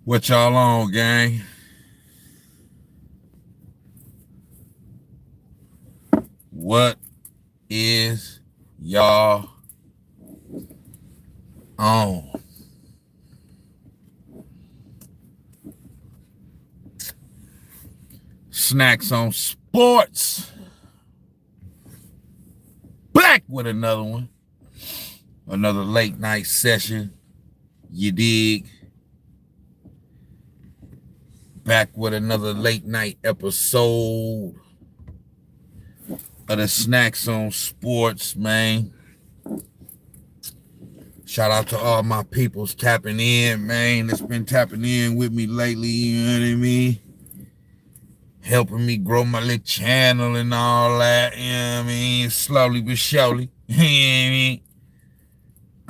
What y'all on, gang? What is y'all on? Snax on Sportz. Back with another one. Another late night session. You dig? Back with another late night episode of the Snax on Sportz, man. Shout out to all my peoples tapping in, man. That's been tapping in with me lately, you know what I mean? Helping me grow my little channel and all that, you know what I mean? Slowly but surely, you know what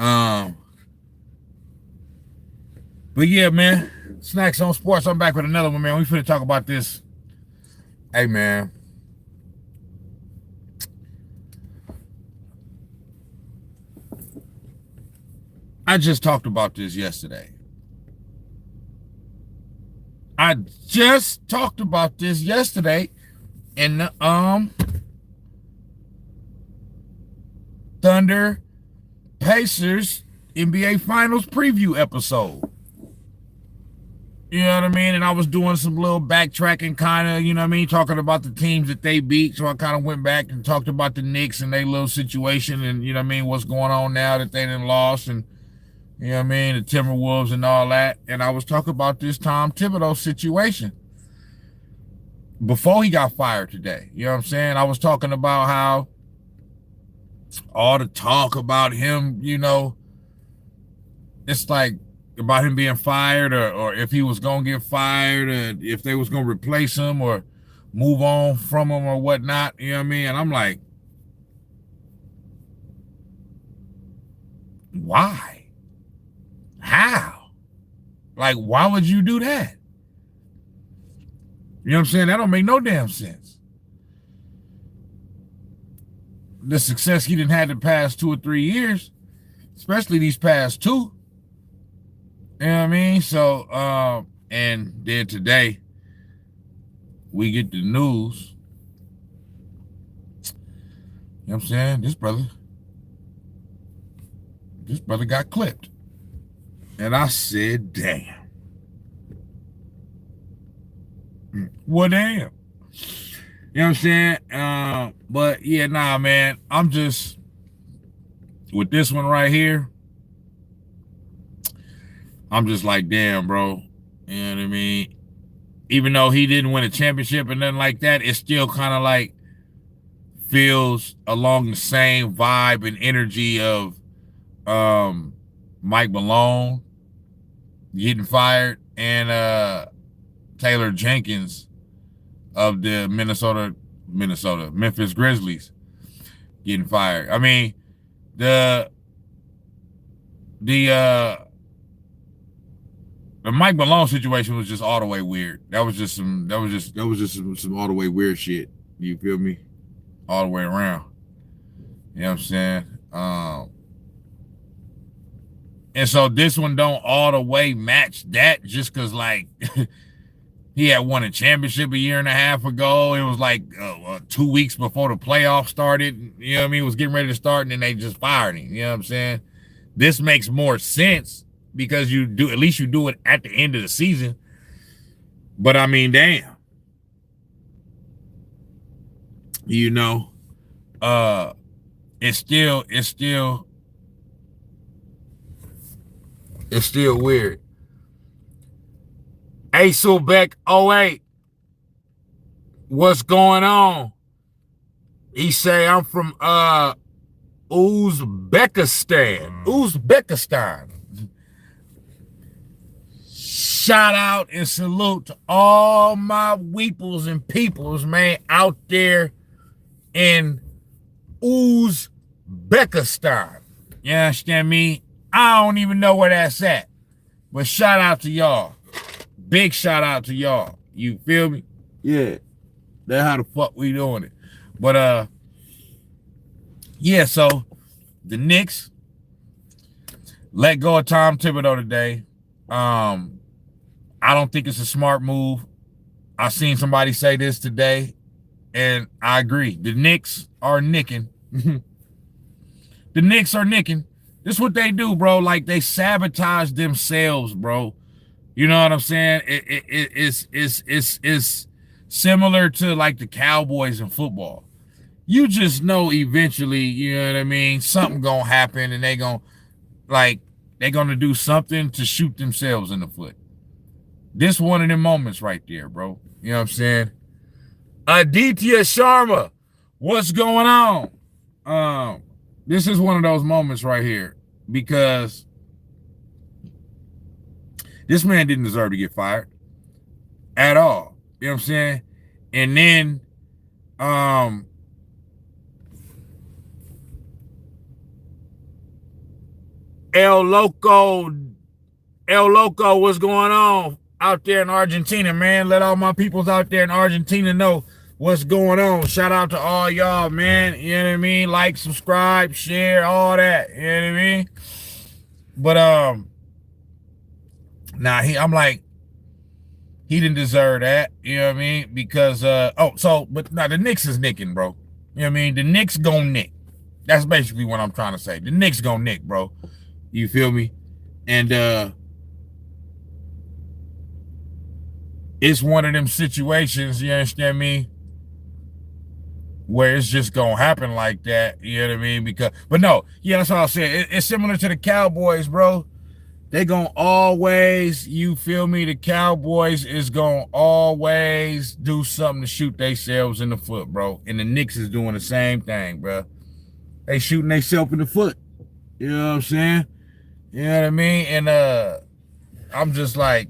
I mean? But yeah, man, Snax on Sportz. I'm back with another one, man. We finna talk about this. Hey, man. I just talked about this yesterday. And the Thunder Pacers NBA Finals preview episode. You know what I mean? And I was doing some little backtracking, kind of, you know what I mean, talking about the teams that they beat. So I kind of went back and talked about the Knicks and their little situation and, you know what I mean, what's going on now that they done lost and, you know what I mean, the Timberwolves and all that. And I was talking about this Tom Thibodeau situation before he got fired today. You know what I'm saying? I was talking about how all the talk about him, you know, it's like about him being fired or if he was going to get fired or if they was going to replace him or move on from him or whatnot. You know what I mean? And I'm like, why? How? Like, why would you do that? You know what I'm saying? That don't make no damn sense. The success he didn't have the past 2 or 3 years, especially these past 2. You know what I mean? So, and then today, we get the news. You know what I'm saying? This brother got clipped. And I said, damn. Well, damn. You know what I'm saying? But yeah, nah, man. I'm just, with this one right here, I'm just like, damn, bro. You know what I mean? Even though he didn't win a championship and nothing like that, it still kind of like feels along the same vibe and energy of Mike Malone getting fired and Taylor Jenkins of the Memphis Grizzlies getting fired. I mean, the Mike Malone situation was just all the way weird. That was just some all the way weird shit. You feel me? All the way around. You know what I'm saying? And so this one don't all the way match that just because, like, he had won a championship a year and a half ago. It was like 2 weeks before the playoffs started. You know what I mean? It was getting ready to start, and then they just fired him. You know what I'm saying? This makes more sense because at least you do it at the end of the season. But I mean, damn. You know, it's still weird. Asulbeck 08. What's going on? He say, I'm from Uzbekistan. Shout out and salute to all my weeples and peoples, man, out there in Uzbekistan. You understand me? I don't even know where that's at. But shout out to y'all. Big shout out to y'all. You feel me? Yeah. That's how the fuck we doing it. But yeah, so the Knicks let go of Tom Thibodeau today. I don't think it's a smart move. I seen somebody say this today, and I agree. The Knicks are nicking. The Knicks are nicking. This is what they do, bro. Like, they sabotage themselves, bro. You know what I'm saying? It's similar to like the Cowboys in football. You just know eventually, you know what I mean, something gonna happen, and they're gonna do something to shoot themselves in the foot. This one of them moments right there, bro. You know what I'm saying? Aditya Sharma, what's going on? This is one of those moments right here, because this man didn't deserve to get fired at all. You know what I'm saying? And then El Loco, what's going on out there in Argentina, man? Let all my peoples out there in Argentina know what's going on. Shout out to all y'all, man. You know what I mean? Like, subscribe, share, all that. You know what I mean? But I'm like, he didn't deserve that. You know what I mean? Because but the Knicks is nicking, bro. You know what I mean? The Knicks gonna nick. That's basically what I'm trying to say. The Knicks gonna nick, bro. You feel me? And it's one of them situations, you understand me, where it's just gonna happen like that. You know what I mean? But no, yeah, that's what I said. It's similar to the Cowboys, bro. They gonna always, you feel me? The Cowboys is gonna always do something to shoot themselves in the foot, bro. And the Knicks is doing the same thing, bro. They shooting themselves in the foot. You know what I'm saying? You know what I mean? And I'm just like,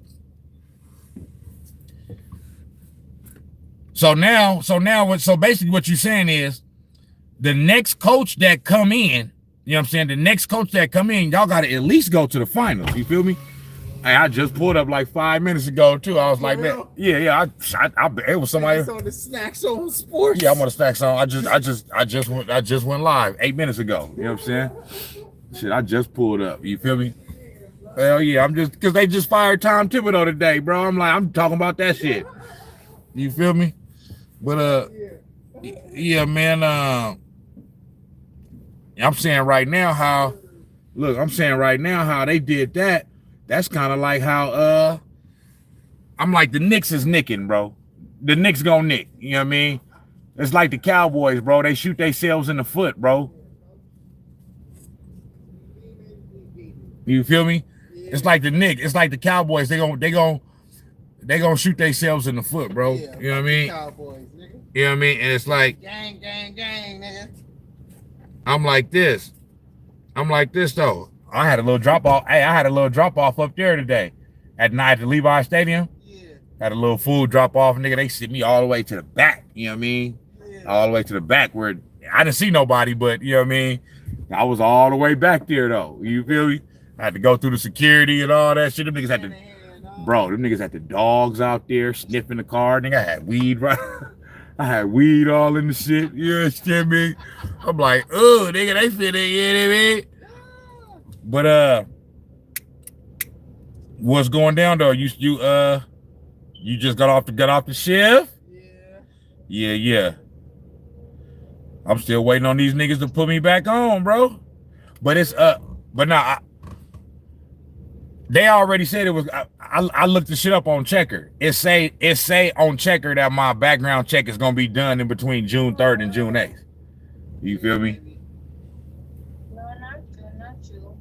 so basically what you're saying is, the next coach that come in, you know what I'm saying? The next coach that come in, y'all got to at least go to the finals. You feel me? Hey, I just pulled up like 5 minutes ago too. I was like, man, yeah. It was somebody. It's on the Snax on Sportz. Yeah, I'm on the Snax on. I just went live 8 minutes ago. You know what I'm saying? Shit, I just pulled up. You feel me? Hell yeah, I'm just, because they just fired Tom Thibodeau today, bro. I'm talking about that shit. You feel me? But yeah, man. I'm saying right now how they did that. That's kind of like how I'm like, the Knicks is nicking, bro. The Knicks gonna nick. You know what I mean? It's like the Cowboys, bro. They shoot themselves in the foot, bro. You feel me? It's like the Knicks. It's like the Cowboys. They gonna shoot themselves in the foot, bro. Yeah, you know what I mean? Cowboys, nigga. You know what I mean? And it's like, gang, nigga. I'm like this though. I had a little drop off. Hey, I had a little drop off up there today at night at the Levi Stadium. Yeah. Had a little food drop off, nigga. They sent me all the way to the back. You know what I mean? Yeah. All the way to the back where I didn't see nobody, but you know what I mean? I was all the way back there though. You feel me? I had to go through the security and all that shit. Them niggas had to, bro, them niggas had the dogs out there sniffing the car. Nigga, I had weed, right? I had weed all in the shit. You understand me? I'm like, oh, nigga, they fit in, you know what I mean? But what's going down though? You just got off the shift? Yeah. I'm still waiting on these niggas to put me back on, bro. But it's but now they already said it was. I looked the shit up on Checker. It say on Checker that my background check is gonna be done in between June 3rd and June 8th. You feel me? No, not you.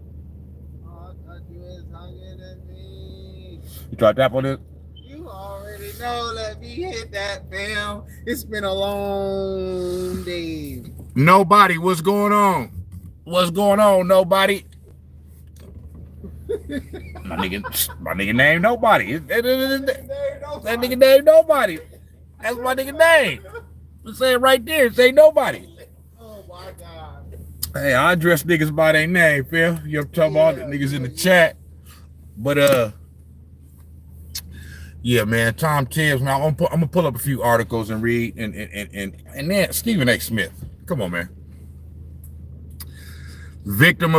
All I thought you was hungry than me. You tried to tap on it? You already know. Let me hit that, fam. It's been a long day. Nobody. What's going on? What's going on? Nobody. My nigga name nobody. That nigga name nobody. That's my nigga name. Let's say it right there. Say nobody. Oh my God. Hey, I address niggas by their name, Phil. You're talking about the niggas in the chat. But yeah, man, Tom Thibs. Now I'm gonna pull up a few articles and read, and then Stephen A. Smith. Come on, man. Victim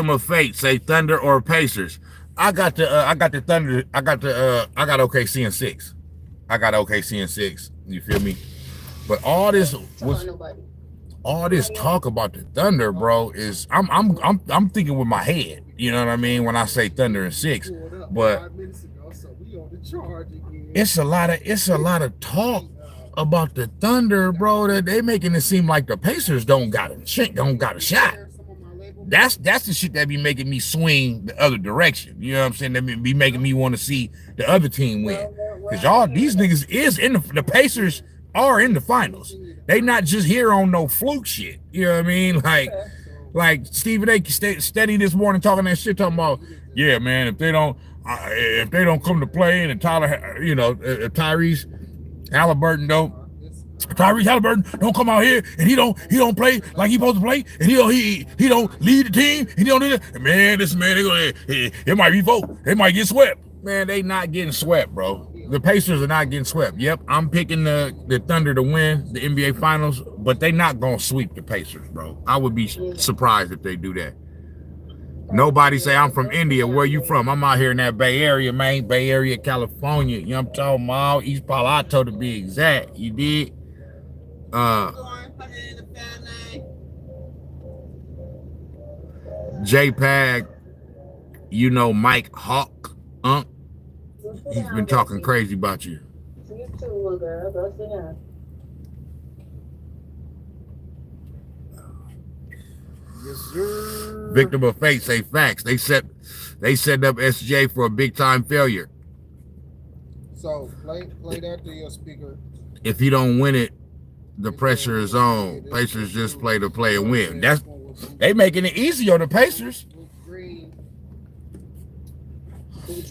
of fate, say Thunder or Pacers. I got the Thunder. I got OKC in 6. I got OKC in 6. You feel me? But all this talk about the Thunder, bro, is I'm thinking with my head. You know what I mean when I say Thunder in 6. But it's a lot of talk about the Thunder, bro, that they making it seem like the Pacers don't got a shot. That's the shit that be making me swing the other direction. You know what I'm saying? That be making me want to see the other team win. Because these niggas is in the Pacers are in the finals. They not just here on no fluke shit. You know what I mean? Like Stephen A. steady this morning talking that shit, talking about, yeah, man, if they don't come to play and Tyler, Tyrese Halliburton don't come out here and he don't play like he supposed to play, and he don't lead the team, and he don't do that. Man, it might be vote. They might get swept. Man, they not getting swept, bro. The Pacers are not getting swept. Yep, I'm picking the Thunder to win the NBA Finals, but they not gonna sweep the Pacers, bro. I would be surprised if they do that. Nobody say I'm from India. Where you from? I'm out here in that Bay Area, man. Bay Area, California. You know what I'm talking about? East Palo Alto to be exact. You did? JPEG, Mike Hawk, he's been talking crazy about you. Yes, sir. Victim of fate say facts. They set up SJ for a big time failure. So play that to your speaker. If you don't win it, the pressure is on. Pacers just play to play and win. They making it easy on the Pacers.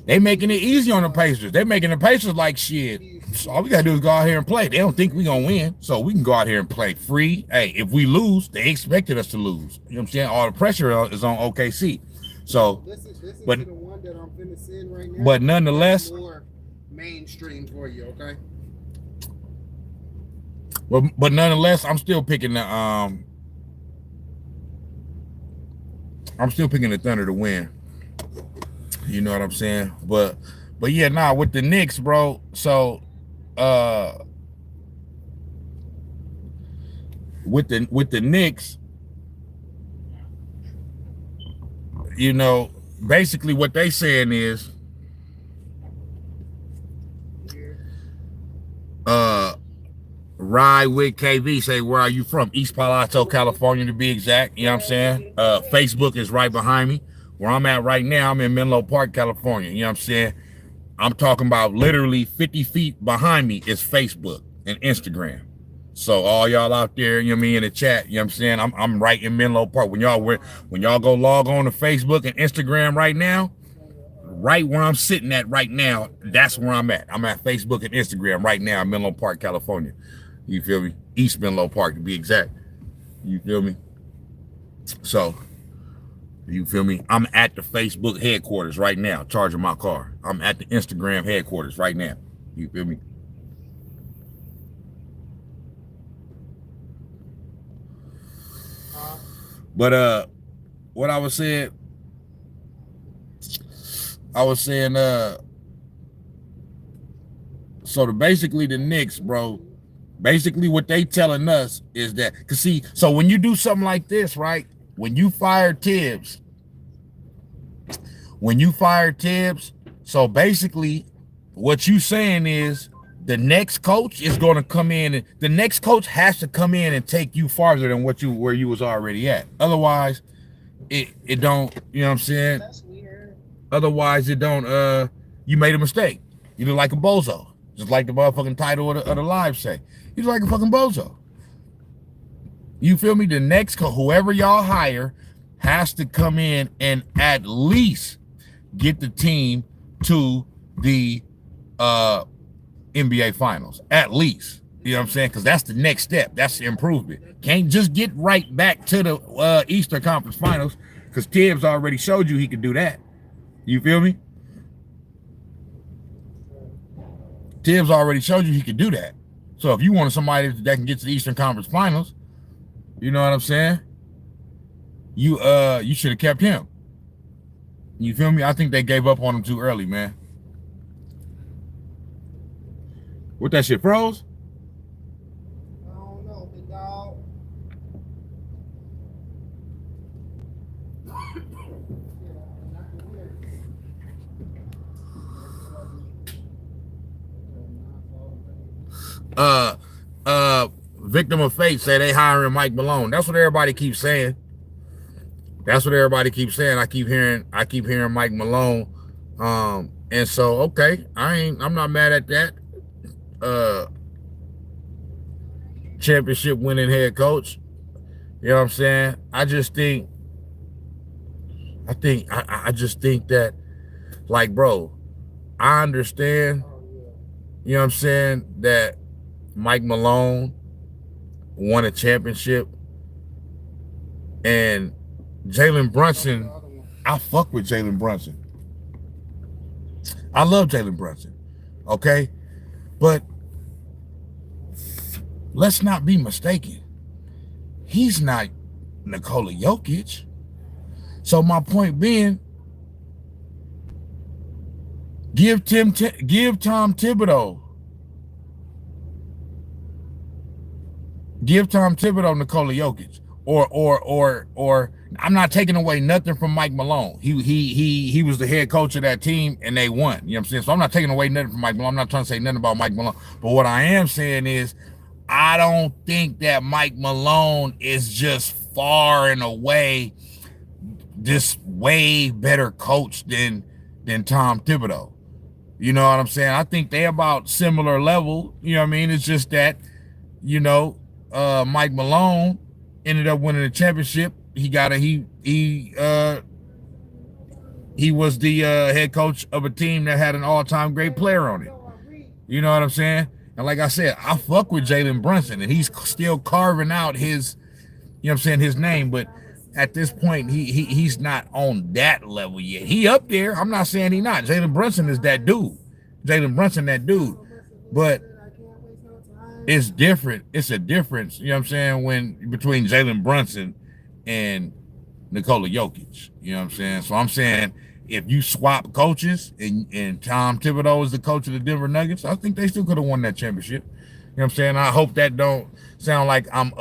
They making it easy on the Pacers. They making the Pacers like shit. So all we gotta do is go out here and play. They don't think we gonna win, so we can go out here and play free. Hey, if we lose, they expected us to lose. You know what I'm saying? All the pressure is on OKC. So, but the one that I'm finna send right now, but nonetheless, more mainstream for you, okay? But nonetheless, I'm still picking the Thunder to win. You know what I'm saying? But yeah, with the Knicks, bro. So with the Knicks, basically what they saying is Ride with KV say, where are you from? East Palo Alto, California to be exact. You know what I'm saying? Facebook is right behind me. Where I'm at right now, I'm in Menlo Park, California. You know what I'm saying? I'm talking about literally 50 feet behind me is Facebook and Instagram. So all y'all out there, you know what I mean, in the chat, you know what I'm saying? I'm right in Menlo Park. When y'all go log on to Facebook and Instagram right now, right where I'm sitting at right now, that's where I'm at. I'm at Facebook and Instagram right now in Menlo Park, California. You feel me? East Menlo Park to be exact. You feel me? So, you feel me? I'm at the Facebook headquarters right now, charging my car. I'm at the Instagram headquarters right now. You feel me? But what I was saying, so basically the Knicks, bro, basically what they telling us is that, cause see, so when you do something like this, right? When you fire Thibs, so basically what you saying is the next coach is going to come in, and the next coach has to come in and take you farther than where you was already at. Otherwise, it don't, you know what I'm saying? That's weird. Otherwise, it don't, you made a mistake. You look like a bozo. Just like the motherfucking title of the live say. You look like a fucking bozo. You feel me? The next whoever y'all hire has to come in and at least get the team to the NBA Finals. At least. You know what I'm saying? Because that's the next step. That's the improvement. Can't just get right back to the Eastern Conference Finals, because Thibs already showed you he could do that. You feel me? Thibs already showed you he could do that. So if you wanted somebody that can get to the Eastern Conference Finals, you know what I'm saying? You should have kept him. You feel me? I think they gave up on him too early, man. What that shit froze? I don't know, big dog. Victim of fate say they hiring Mike Malone. That's what everybody keeps saying. That's what everybody keeps saying. I keep hearing Mike Malone. And so okay, I'm not mad at that. Championship winning head coach. You know what I'm saying? I just think that, like, bro, I understand, you know what I'm saying, that Mike Malone won a championship, and Jalen Brunson, I fuck with Jalen Brunson. I love Jalen Brunson, okay? But let's not be mistaken. He's not Nikola Jokic. So my point being, give Tom Thibodeau. Give Tom Thibodeau Nikola Jokic. Or I'm not taking away nothing from Mike Malone. He was the head coach of that team and they won. You know what I'm saying? So I'm not taking away nothing from Mike Malone. I'm not trying to say nothing about Mike Malone. But what I am saying is, I don't think that Mike Malone is just far and away this way better coach than Tom Thibodeau. You know what I'm saying? I think they about similar level. You know what I mean? It's just that, you know, Mike Malone ended up winning the championship. He was the head coach of a team that had an all-time great player on it. You know what I'm saying? And like I said, I fuck with Jalen Brunson, and he's still carving out his, you know what I'm saying, his name. But at this point, he's not on that level yet. He up there. I'm not saying he not. Jalen Brunson is that dude. But it's different. It's a difference, you know what I'm saying, between Jalen Brunson and Nikola Jokic. You know what I'm saying? So I'm saying, if you swap coaches and Tom Thibodeau is the coach of the Denver Nuggets, I think they still could have won that championship. You know what I'm saying? I hope that don't sound like I'm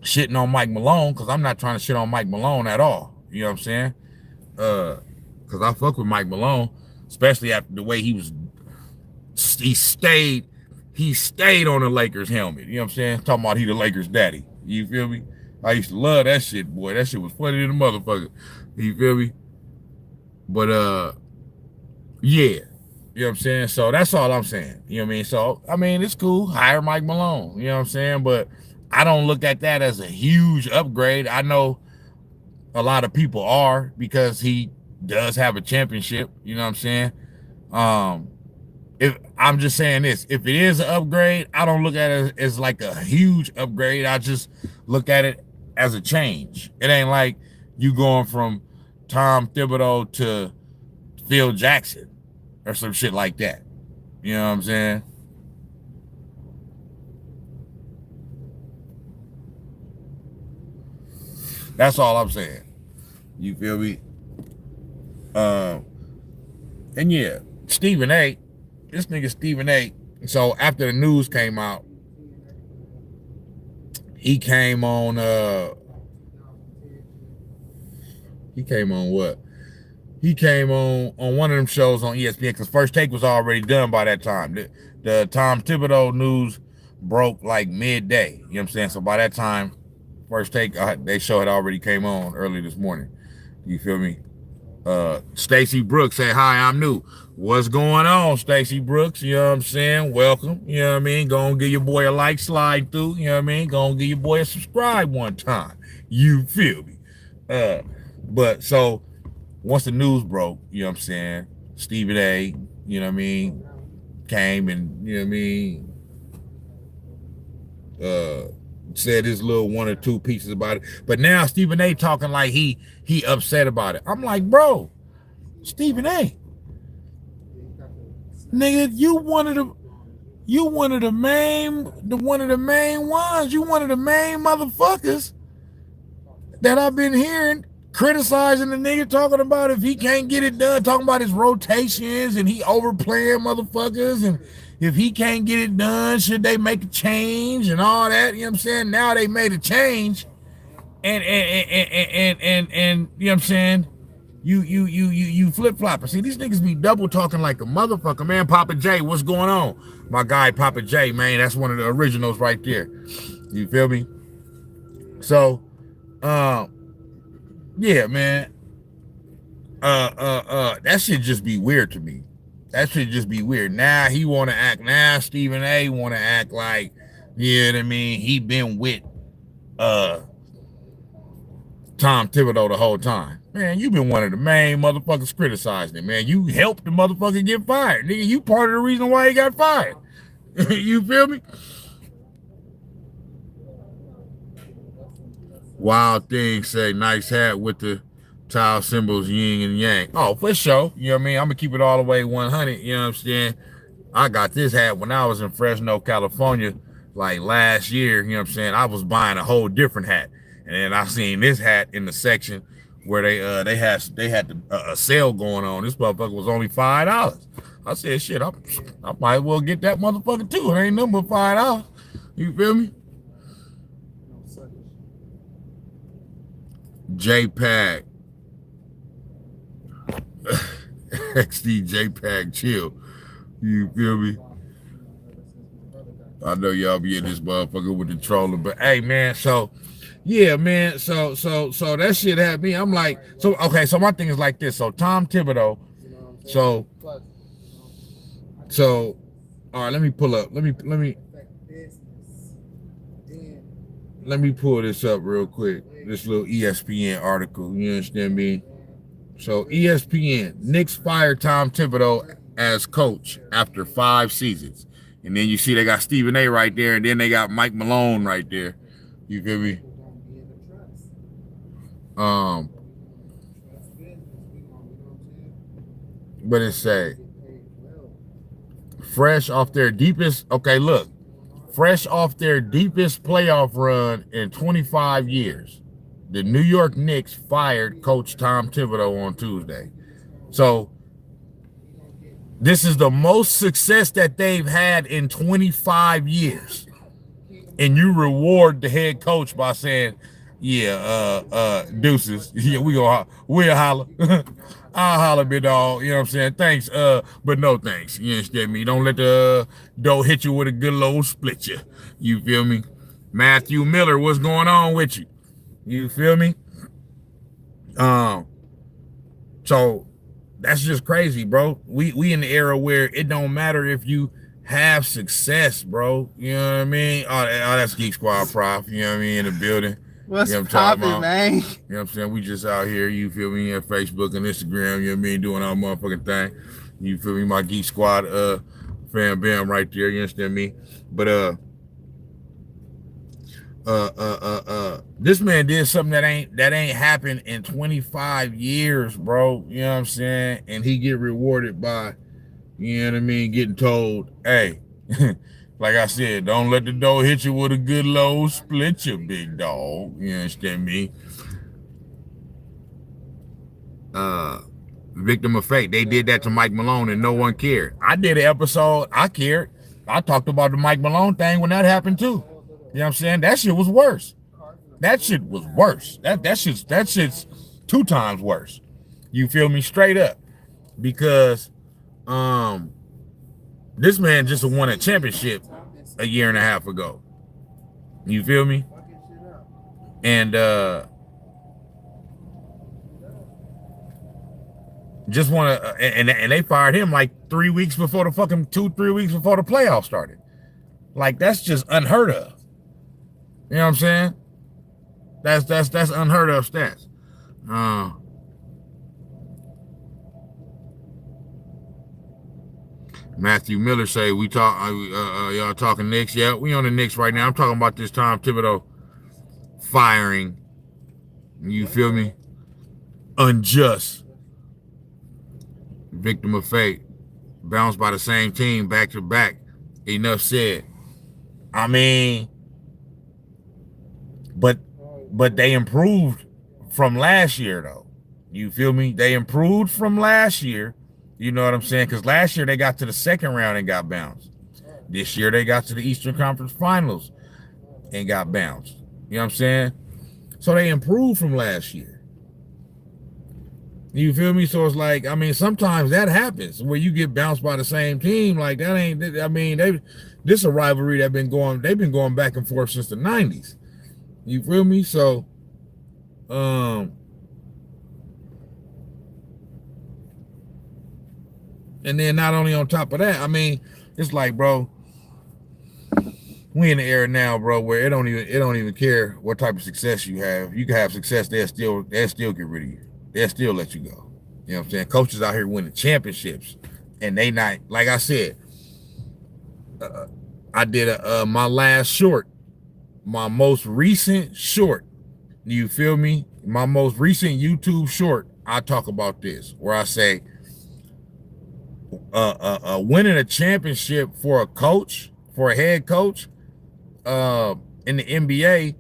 shitting on Mike Malone, because I'm not trying to shit on Mike Malone at all. You know what I'm saying? Because I fuck with Mike Malone, especially after the way he stayed on the Lakers helmet. You know what I'm saying? Talking about he the Lakers daddy. You feel me? I used to love that shit, boy. That shit was funny to the motherfucker. You feel me? But yeah. You know what I'm saying? So that's all I'm saying. You know what I mean? So I mean, it's cool. Hire Mike Malone. You know what I'm saying? But I don't look at that as a huge upgrade. I know a lot of people are, because he does have a championship. You know what I'm saying? If I'm just saying this, if it is an upgrade, I don't look at it as like a huge upgrade. I just look at it as a change. It ain't like you going from Tom Thibodeau to Phil Jackson or some shit like that. You know what I'm saying? That's all I'm saying. You feel me? And yeah, Stephen A. This nigga Stephen A. So after the news came out, he came on what? He came on one of them shows on ESPN, because First Take was already done by that time. The Tom Thibodeau news broke like midday. You know what I'm saying? So by that time, First Take, they show had already came on early this morning. You feel me? Stacey Brooks said, "Hi, I'm new." What's going on, Stacey Brooks? You know what I'm saying? Welcome. You know what I mean? Go and give your boy a like, slide through. You know what I mean? Go and give your boy a subscribe one time. You feel me? But so once the news broke, you know what I'm saying, Stephen A., you know what I mean, came and, you know what I mean, said his little one or two pieces about it. But now Stephen A. talking like he upset about it. I'm like, bro, Stephen A., nigga, you one of the main ones. You one of the main motherfuckers that I've been hearing criticizing the nigga, talking about if he can't get it done, talking about his rotations and he overplaying motherfuckers, and if he can't get it done, should they make a change and all that? You know what I'm saying? Now they made a change, and you know what I'm saying? You flip flopper. See, these niggas be double talking like a motherfucker, man. Papa J, what's going on? My guy Papa J, man, that's one of the originals right there. You feel me? So, yeah, man. That should just be weird to me. That should just be weird. Now he want to act. Now Stephen A. want to act like, you know what I mean? He been with Tom Thibodeau the whole time. Man, you been one of the main motherfuckers criticizing him, man. You helped the motherfucker get fired. Nigga, you part of the reason why he got fired. You feel me? Wild Thing say, nice hat with the tile symbols, yin and yang. Oh, for sure. You know what I mean? I'm going to keep it all the way 100. You know what I'm saying? I got this hat when I was in Fresno, California, like last year. You know what I'm saying? I was buying a whole different hat. And then I seen this hat in the section where they had a sale going on. This motherfucker was only $5. I said, shit, I might as well get that motherfucker too. It ain't nothing but $5. You feel me? JPEG. XD JPEG chill. You feel me? I know y'all be in this motherfucker with the trolling, but hey man, so yeah, man. So that shit had me. I'm like, so okay. So my thing is like this. So Tom Thibodeau. So all right. Let me pull up. Let me pull this up real quick. This little ESPN article. You understand me? So ESPN, Knicks fired Tom Thibodeau as coach after 5 seasons, and then you see they got Stephen A. right there, and then they got Mike Malone right there. You feel me? But it say fresh off their deepest. Okay, look, fresh off their deepest playoff run in 25 years, the New York Knicks fired Coach Tom Thibodeau on Tuesday. So this is the most success that they've had in 25 years. And you reward the head coach by saying, yeah, deuces. Yeah, we'll holler. I'll holler, big dog. You know what I'm saying? Thanks, but no thanks. You understand me? Don't let the dough hit you with a good low split you. You feel me? Matthew Miller, what's going on with you? You feel me? So that's just crazy, bro. We in the era where it don't matter if you have success, bro. You know what I mean? Oh, that's Geek Squad Prof. You know what I mean? In the building. What's you know poppin', man? You know what I'm saying? We just out here, you feel me, on Facebook and Instagram, you know what I mean, doing our motherfucking thing. You feel me? My Geek Squad fam bam right there, you understand me? But this man did something that ain't happened in 25 years, bro. You know what I'm saying? And he get rewarded by, you know what I mean, getting told, hey, like I said, don't let the dough hit you with a good low split you, big dog. You understand me? Victim of fate. They did that to Mike Malone and no one cared. I did an episode, I cared. I talked about the Mike Malone thing when that happened too. You know what I'm saying? That shit was worse. That shit was worse. That shit's 2 times worse. You feel me? Straight up. Because this man just won a championship a year and a half ago. You feel me? And just want to, and they fired him like 3 weeks before the fucking 2-3 weeks before the playoffs started. Like that's just unheard of. You know what I'm saying? That's unheard of stats. Matthew Miller say we talk. Y'all talking Knicks? Yeah, we on the Knicks right now. I'm talking about this Tom Thibodeau firing. You feel me? Unjust. Victim of fate. Bounced by the same team back to back. Enough said. I mean, but they improved from last year though. You feel me? They improved from last year. You know what I'm saying? Because last year they got to the second round and got bounced. This year they got to the Eastern Conference Finals and got bounced. You know what I'm saying? So they improved from last year. You feel me? So it's like, I mean, sometimes that happens where you get bounced by the same team. Like that ain't, I mean, this is a rivalry they've been going back and forth since the 90s. You feel me? So, and then not only on top of that, I mean, it's like, bro, we in the era now, bro, where it don't even care what type of success you have. You can have success, they'll still get rid of you. They'll still let you go. You know what I'm saying? Coaches out here winning championships, and they not, like I said, I did my last short, my most recent short. You feel me? My most recent YouTube short, I talk about this, where I say, winning a championship for a coach, for a head coach, in the NBA,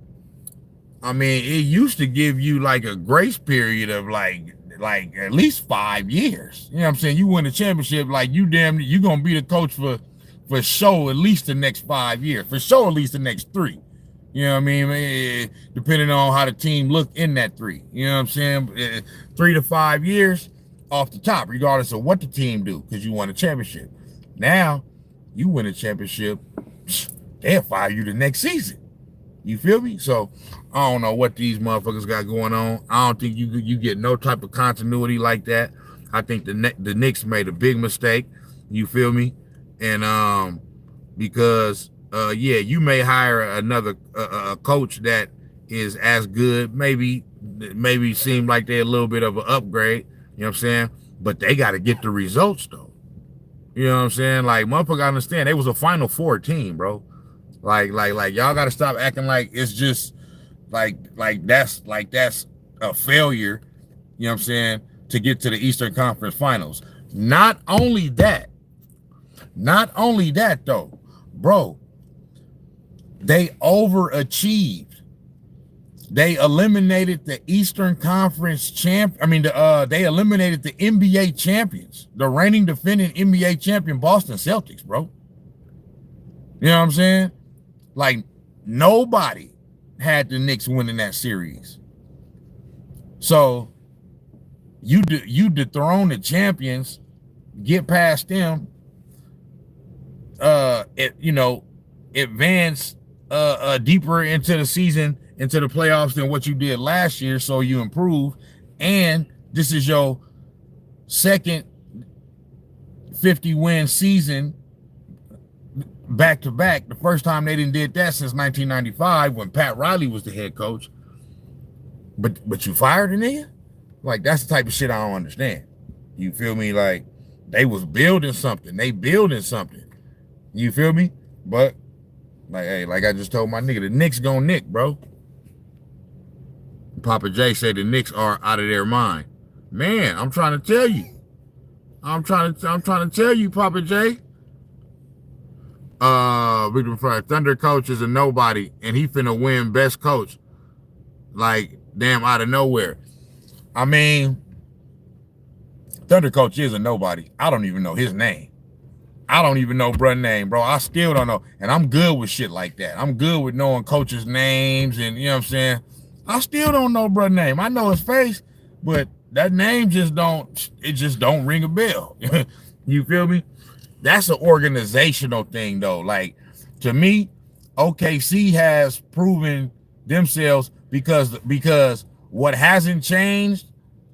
I mean, it used to give you like a grace period of like at least 5 years. You know what I'm saying? You win a championship, like you gonna be the coach for sure at least the next 5 years, for sure at least the next 3. You know what I mean? Depending on how the team looked in that 3. You know what I'm saying? 3 to 5 years off the top, regardless of what the team do, because you won a championship. Now, you win a championship, they'll fire you the next season. You feel me? So I don't know what these motherfuckers got going on. I don't think you get no type of continuity like that. I think the Knicks made a big mistake. You feel me? And because yeah, you may hire another a coach that is as good, maybe seem like they're a little bit of an upgrade. You know what I'm saying? But they got to get the results though. You know what I'm saying? Like motherfucker, understand they was a Final Four team, bro. Like y'all got to stop acting like it's just like that's a failure. You know what I'm saying? To get to the Eastern Conference Finals. Not only that though, bro. They overachieved. They eliminated the Eastern Conference they eliminated the NBA champions, the reigning defending NBA champion Boston Celtics, bro. You know what I'm saying? Like nobody had the Knicks winning that series. So you dethrone the champions, get past them, advance deeper into the season, into the playoffs than what you did last year, so you improve. And this is your second 50-win season back to back. The first time they didn't did that since 1995 when Pat Riley was the head coach. But you fired a nigga? Like that's the type of shit I don't understand. You feel me? Like they was building something. They building something. You feel me? But like, hey, like I just told my nigga, the Knicks gonna nick, bro. Papa J said the Knicks are out of their mind. Man, I'm trying to tell you. I'm trying to tell you, Papa J. Thunder coach is a nobody, and he finna win best coach. Like, damn, out of nowhere. I mean, Thunder coach is a nobody. I don't even know his name. I don't even know bruh's name, bro. I still don't know. And I'm good with shit like that. I'm good with knowing coaches' names and, you know what I'm saying? I still don't know bruh's name. I know his face, but that name just don't ring a bell. You feel me? That's an organizational thing, though. Like, to me, OKC has proven themselves because what hasn't changed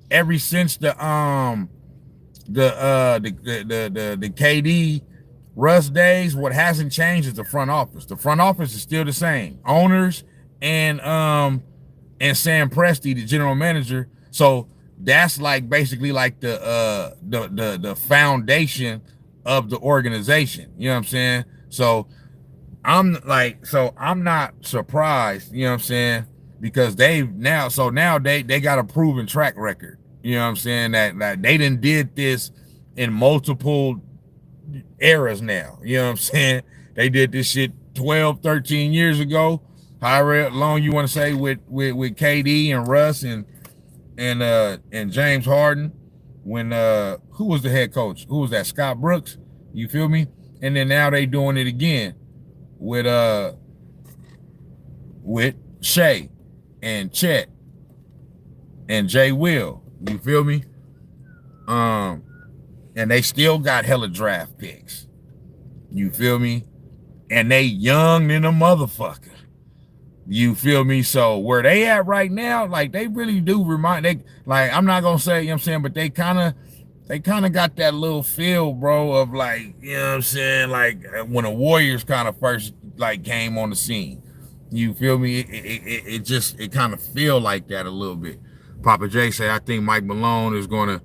ever since the KD Russ days, what hasn't changed is the front office. The front office is still the same. Owners and Sam Presti, the general manager. So that's like basically like the foundation of the organization. You know what I'm saying? So I'm not surprised, you know what I'm saying? Because they got a proven track record. You know what I'm saying? That they done did this in multiple eras now. You know what I'm saying? They did this shit 12, 13 years ago, however long you want to say, with KD and Russ and and James Harden when who was the head coach? Who was that? Scott Brooks. You feel me? And then now they doing it again with Shea and Chet and Jay Will. You feel me? And they still got hella draft picks. You feel me? And they young than a motherfucker. You feel me? So where they at right now, like they really do remind they like I'm not gonna say, you know what I'm saying, but they kind of got that little feel, bro, of like, you know what I'm saying, like when the Warriors kind of first like came on the scene. You feel me? It kind of feel like that a little bit. Papa J say, I think Mike Malone is gonna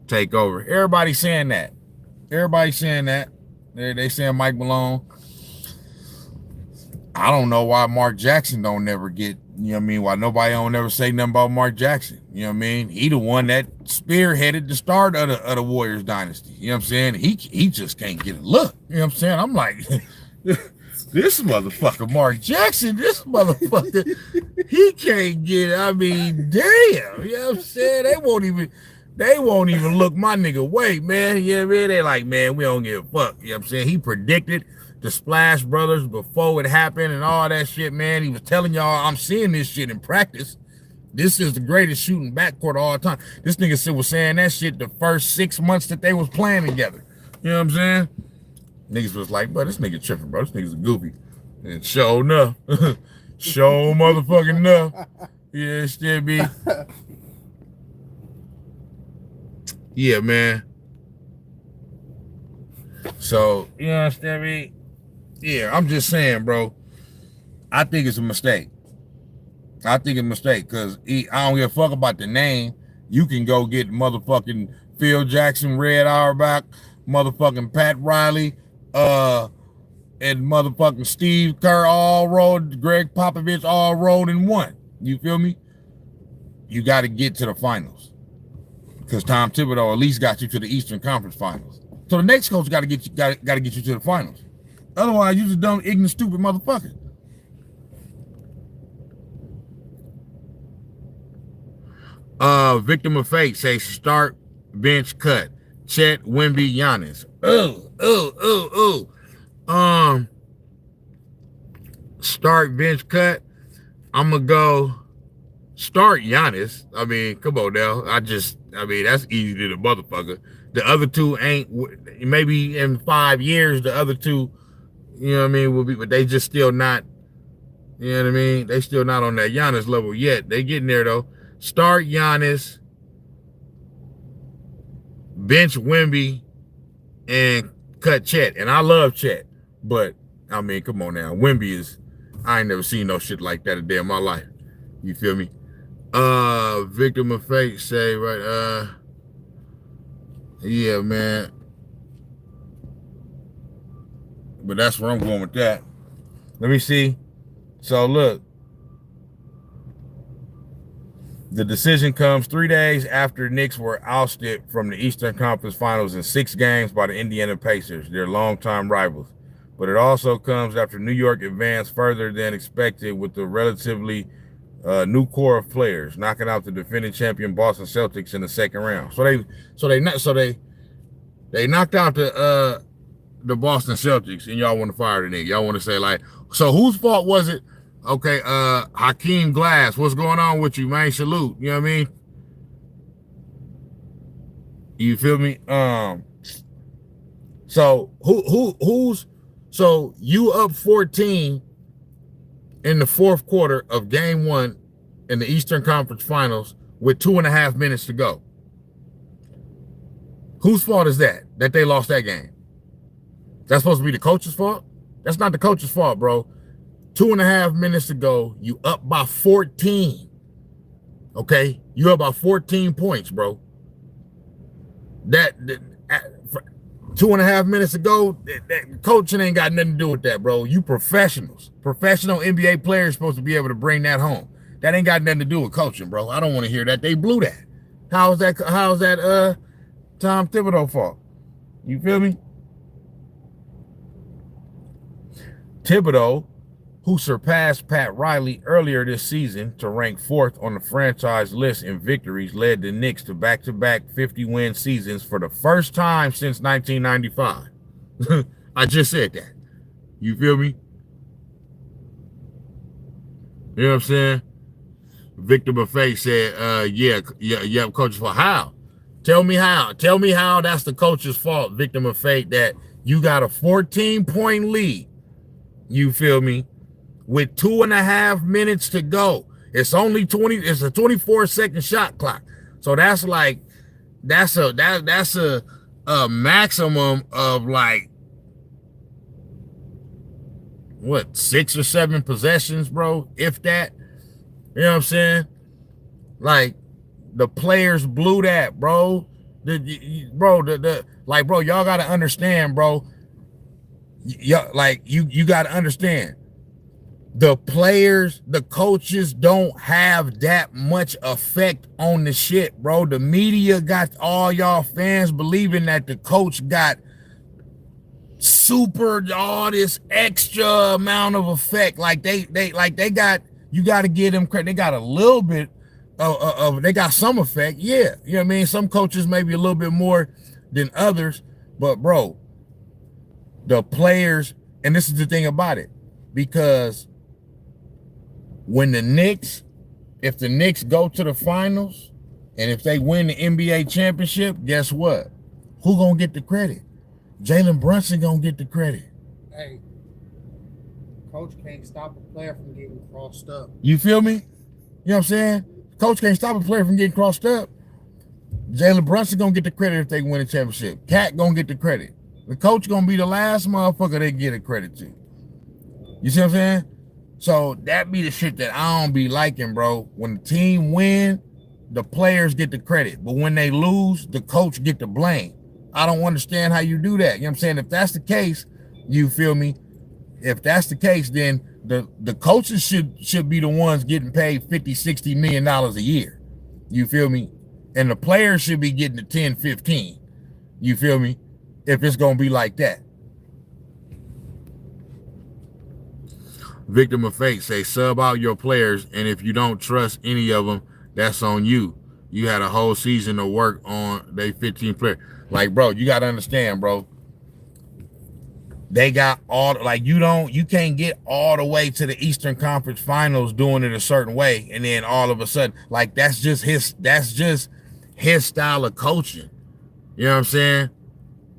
take over. Everybody's saying that. Everybody's saying that. They saying Mike Malone. I don't know why Mark Jackson don't never get, you know what I mean, why nobody don't never say nothing about Mark Jackson. You know what I mean? He the one that spearheaded the start of the Warriors dynasty. You know what I'm saying? He just can't get a look. You know what I'm saying? I'm like, this motherfucker, Mark Jackson, this motherfucker, he can't get, I mean, damn. You know what I'm saying? They won't even look my nigga way, man. You know what I mean? They like, man, we don't give a fuck. You know what I'm saying? He predicted the Splash Brothers before it happened and all that shit, man. He was telling y'all, I'm seeing this shit in practice. This is the greatest shooting backcourt of all time. This nigga was saying that shit the first 6 months that they was playing together. You know what I'm saying? Niggas was like, bro, this nigga tripping, bro. This nigga's a goofy. And sure enough. Sure motherfucking enough. Yeah, still be. Yeah, man. So, you know what I mean? Yeah, I'm just saying, bro. I think it's a mistake. I think it's a mistake because I don't give a fuck about the name. You can go get motherfucking Phil Jackson, Red Auerbach, motherfucking Pat Riley, and motherfucking Steve Kerr all rolled, Greg Popovich all rolled in one. You feel me? You got to get to the finals because Tom Thibodeau at least got you to the Eastern Conference Finals. So the next coach got to get you to the finals. Otherwise, you just dumb, ignorant, stupid motherfucker. Victim of fate say start, bench, cut. Chet, Wemby, Giannis. Start, bench, cut. I'm gonna go start Giannis. I mean, come on now. That's easy to the motherfucker. The other two ain't, maybe in 5 years, the other two, you know what I mean, will be, but they just still not, you know what I mean? They still not on that Giannis level yet. They getting there though. Start Giannis, bench Wemby, and cut Chet. And I love Chet, but I mean, come on now. Wemby is, I ain't never seen no shit like that a day in my life. You feel me? Victim of fate say, right, yeah, man. But that's where I'm going with that. Let me see. So look, the decision comes 3 days after Knicks were ousted from the Eastern Conference Finals in 6 games by the Indiana Pacers, their longtime rivals. But it also comes after New York advanced further than expected with the relatively new core of players, knocking out the defending champion Boston Celtics in the second round. So they knocked out the Boston Celtics, and y'all want to fire the nigga. Y'all want to say like, so whose fault was it? Okay, Hakeem Glass, what's going on with you, man? Salute. You know what I mean? You feel me? So so you up 14 in the fourth quarter of game 1 in the Eastern Conference Finals with 2.5 minutes to go. Whose fault is that they lost that game? That's supposed to be the coach's fault? That's not the coach's fault, bro. 2.5 minutes to go, you up by 14. Okay? You up by 14 points, bro. That 2.5 minutes ago, that coaching ain't got nothing to do with that, bro. You professionals. Professional NBA players supposed to be able to bring that home. That ain't got nothing to do with coaching, bro. I don't want to hear that. They blew that. How's that Tom Thibodeau fault? You feel me? Thibodeau who surpassed Pat Riley earlier this season to rank 4th on the franchise list in victories, led the Knicks to back-to-back 50-win seasons for the first time since 1995. I just said that. You feel me? You know what I'm saying? Victor Buffet said, yeah, coach's fault. How? Tell me how. Tell me how that's the coach's fault, Victor Buffet, that you got a 14-point lead. You feel me? With 2.5 minutes to go. It's only 20, it's a 24-second shot clock. So that's like, that's a maximum of like, what, 6 or 7 possessions, bro? If that. You know what I'm saying? Like, the players blew that, bro. Bro, y'all gotta understand, bro. You gotta understand. The players, the coaches don't have that much effect on the shit, bro. The media got all y'all fans believing that the coach got super all this extra amount of effect. Like they got, you got to give them credit. They got a little bit of they got some effect. Yeah. You know what I mean? Some coaches maybe a little bit more than others, but bro, the players, and this is the thing about it, because when if the Knicks go to the finals and if they win the NBA championship, guess what? Who gonna get the credit? Jalen Brunson gonna get the credit. Hey, coach can't stop a player from getting crossed up. You feel me? You know what I'm saying? Coach can't stop a player from getting crossed up. Jalen Brunson gonna get the credit if they win the championship. Cat gonna get the credit. The coach gonna be the last motherfucker they get a credit to. You see what I'm saying? So that be the shit that I don't be liking, bro. When the team win, the players get the credit. But when they lose, the coach get the blame. I don't understand how you do that. You know what I'm saying? If that's the case, you feel me? If that's the case, then the coaches should be the ones getting paid $50-60 million a year. You feel me? And the players should be getting the 10-15. You feel me? If it's gonna be like that. Victor Mafate say sub out your players, and if you don't trust any of them, that's on you. You had a whole season to work on they 15 players. Like, bro, you gotta understand, bro. They got all, like, you can't get all the way to the Eastern Conference Finals doing it a certain way, and then all of a sudden, like, that's just his style of coaching. You know what I'm saying?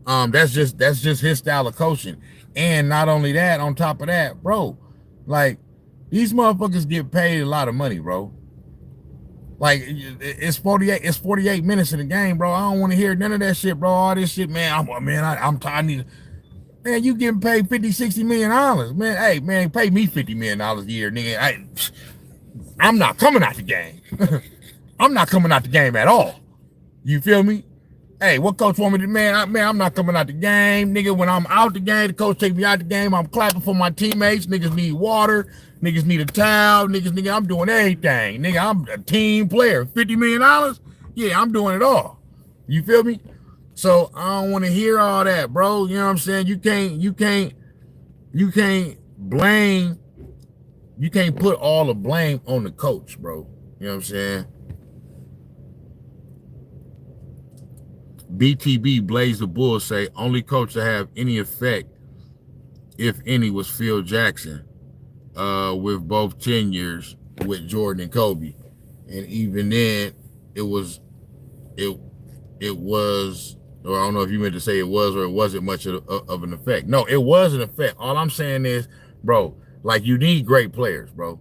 That's just his style of coaching. And not only that, on top of that, bro, like, these motherfuckers get paid a lot of money, bro. Like, it's 48 minutes in the game, bro. I don't want to hear none of that shit, bro. All this shit, man. I'm tired. Man, you getting paid $50-60 million, man. Hey, man, pay me $50 million a year, nigga. I'm not coming out the game. I'm not coming out the game at all. You feel me? Hey, what coach want me to, man, I'm not coming out the game. Nigga, when I'm out the game, the coach take me out the game. I'm clapping for my teammates. Niggas need water. Niggas need a towel. Nigga, I'm doing everything. Nigga, I'm a team player. $50 million? Yeah, I'm doing it all. You feel me? So I don't want to hear all that, bro. You know what I'm saying? You can't put all the blame on the coach, bro. You know what I'm saying? BTB Blaze the Bull say only coach to have any effect, if any, was Phil Jackson, with both tenures with Jordan and Kobe, and even then it was, or I don't know if you meant to say it was or it wasn't much of an effect. No, it was an effect. All I'm saying is, bro, like, you need great players, bro.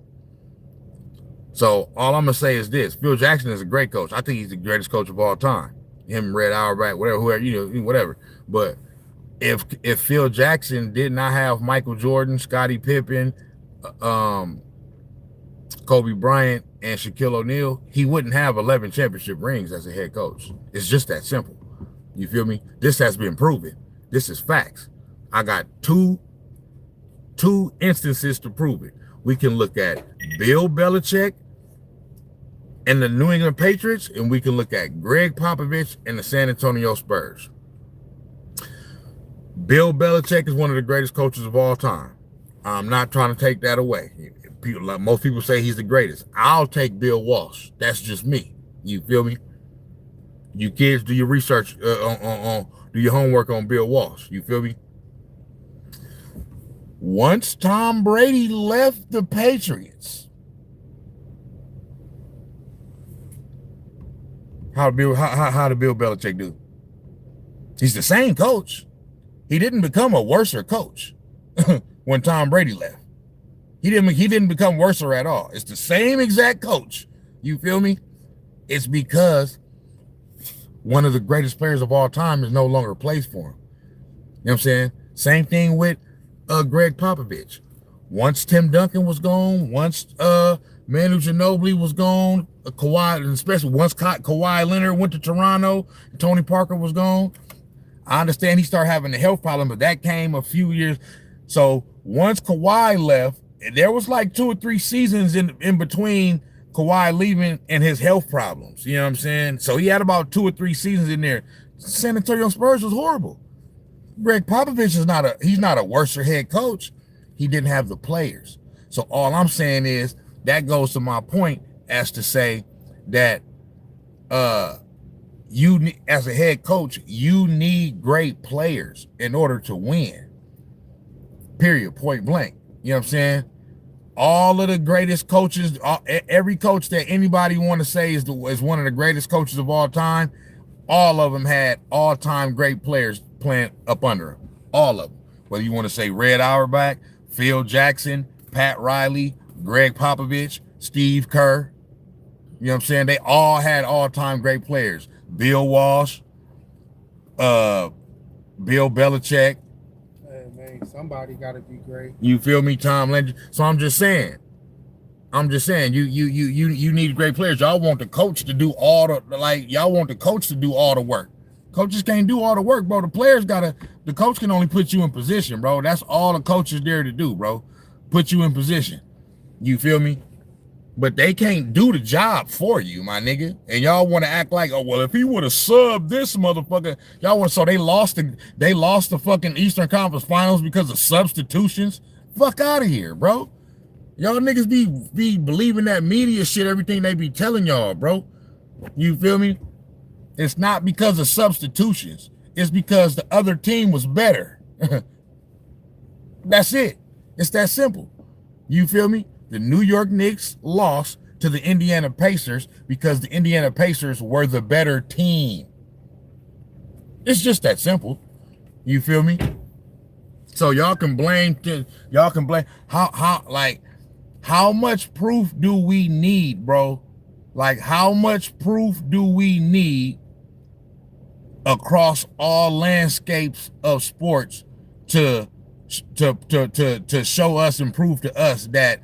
So all I'm gonna say is this: Phil Jackson is a great coach. I think he's the greatest coach of all time. Him, Red Auerbach, whatever, whoever, you know, whatever. But if Phil Jackson did not have Michael Jordan, Scottie Pippen, Kobe Bryant, and Shaquille O'Neal, he wouldn't have 11 championship rings as a head coach. It's just that simple. You feel me? This has been proven. This is facts. I got two instances to prove it. We can look at Bill Belichick and the New England Patriots, and we can look at Greg Popovich and the San Antonio Spurs. Bill Belichick is one of the greatest coaches of all time. I'm not trying to take that away. People, like most people say he's the greatest. I'll take Bill Walsh. That's just me. You feel me? You kids, do your research on do your homework on Bill Walsh. You feel me? Once Tom Brady left the Patriots, how did Bill Belichick do? He's the same coach. He didn't become a worser coach when Tom Brady left. He didn't become worser at all. It's the same exact coach. You feel me? It's because one of the greatest players of all time is no longer plays for him. You know what I'm saying? Same thing with Greg Popovich. Once Tim Duncan was gone, once Manu Ginobili was gone, Kawhi, especially once Kawhi Leonard went to Toronto, and Tony Parker was gone. I understand he started having a health problem, but that came a few years. So once Kawhi left, there was like 2 or 3 seasons in between Kawhi leaving and his health problems. You know what I'm saying? So he had about 2 or 3 seasons in there. San Antonio Spurs was horrible. Greg Popovich is not a worser head coach. He didn't have the players. So all I'm saying is that goes to my point as to say that you as a head coach, you need great players in order to win. Period. Point blank. You know what I'm saying? All of the greatest coaches, every coach that anybody want to say is one of the greatest coaches of all time, all of them had all-time great players playing up under him. All of them. Whether you want to say Red Auerbach, Phil Jackson, Pat Riley, Greg Popovich, Steve Kerr. You know what I'm saying? They all had all-time great players. Bill Walsh, Bill Belichick. Hey, man, somebody got to be great. You feel me, Tom Landry? So I'm just saying, you need great players. Y'all want the coach to do all the work. Coaches can't do all the work, bro. The coach can only put you in position, bro. That's all the coach is there to do, bro. Put you in position. You feel me? But they can't do the job for you, my nigga. And y'all want to act like, oh, well, if he would have subbed this motherfucker, so they lost the fucking Eastern Conference Finals because of substitutions. Fuck out of here, bro. Y'all niggas be believing that media shit, everything they be telling y'all, bro. You feel me? It's not because of substitutions. It's because the other team was better. That's it. It's that simple. You feel me? The New York Knicks lost to the Indiana Pacers because the Indiana Pacers were the better team. It's just that simple. You feel me? So y'all can blame how much proof do we need, bro? Like, how much proof do we need across all landscapes of sports to show us and prove to us that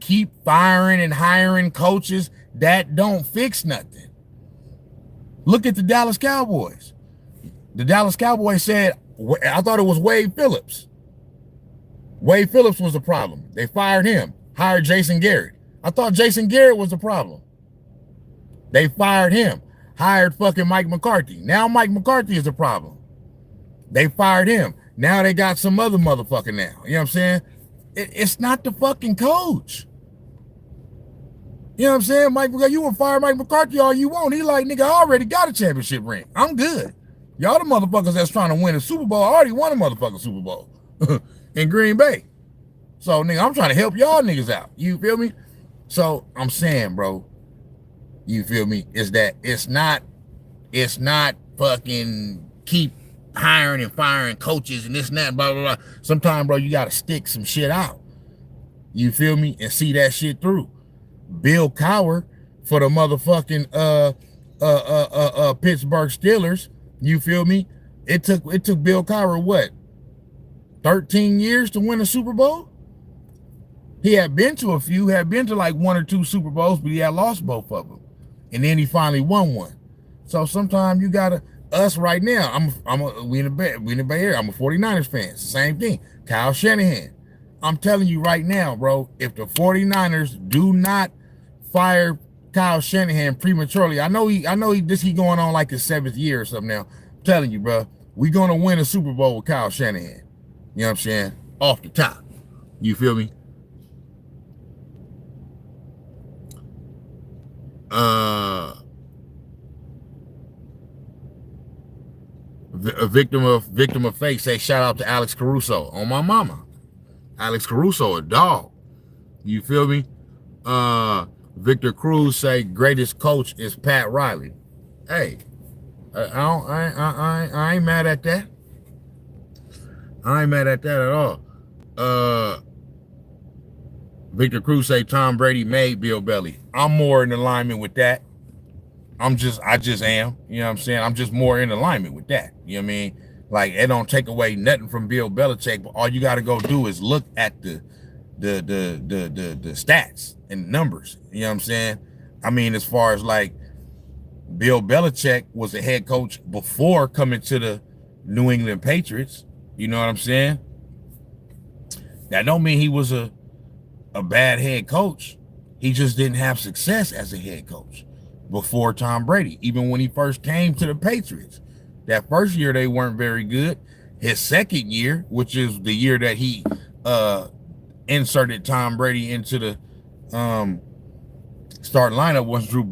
keep firing and hiring coaches, that don't fix nothing? Look at the Dallas Cowboys. The Dallas Cowboys said, I thought it was Wade Phillips. Wade Phillips was the problem. They fired him, hired Jason Garrett. I thought Jason Garrett was the problem. They fired him, hired fucking Mike McCarthy. Now Mike McCarthy is the problem. They fired him. Now they got some other motherfucker now. You know what I'm saying? It's not the fucking coach. You know what I'm saying? Mike, you will fire Mike McCarthy all you want. He like, nigga, I already got a championship ring. I'm good. Y'all the motherfuckers that's trying to win a Super Bowl, I already won a motherfucking Super Bowl in Green Bay. So, nigga, I'm trying to help y'all niggas out. You feel me? So, I'm saying, bro, you feel me? Is that it's not fucking keep hiring and firing coaches and this and that, blah, blah, blah. Sometimes, bro, you got to stick some shit out. You feel me? And see that shit through. Bill Cowher for the motherfucking Pittsburgh Steelers. You feel me? It took Bill Cowher what? 13 years to win a Super Bowl? He had been to a few, had been to like 1 or 2 Super Bowls, but he had lost both of them. And then he finally won one. So sometimes you gotta, us right now, we in the Bay Area, I'm a 49ers fan. It's the same thing. Kyle Shanahan. I'm telling you right now, bro, if the 49ers do not fire Kyle Shanahan prematurely, I know he going on like his 7th year or something now. I'm telling you, bro, we gonna win a Super Bowl with Kyle Shanahan. You know what I'm saying? off the top. You feel me? A victim of fate. Say shout out to Alex Caruso on my mama. Alex Caruso, a dog. You feel me? Victor Cruz say greatest coach is Pat Riley. Hey, I ain't mad at that. I ain't mad at that at all. Victor Cruz say Tom Brady made Bill Belly. I'm more in alignment with that. I just am. You know what I'm saying? I'm just more in alignment with that. You know what I mean? Like, it don't take away nothing from Bill Belichick, but all you got to go do is look at the stats and numbers. You know what I'm saying? I mean, as far as like Bill Belichick was the head coach before coming to the New England Patriots. You know what I'm saying? That don't mean he was a bad head coach. He just didn't have success as a head coach before Tom Brady, even when he first came to the Patriots. That first year, they weren't very good. His second year, which is the year that he inserted Tom Brady into the starting lineup, once Drew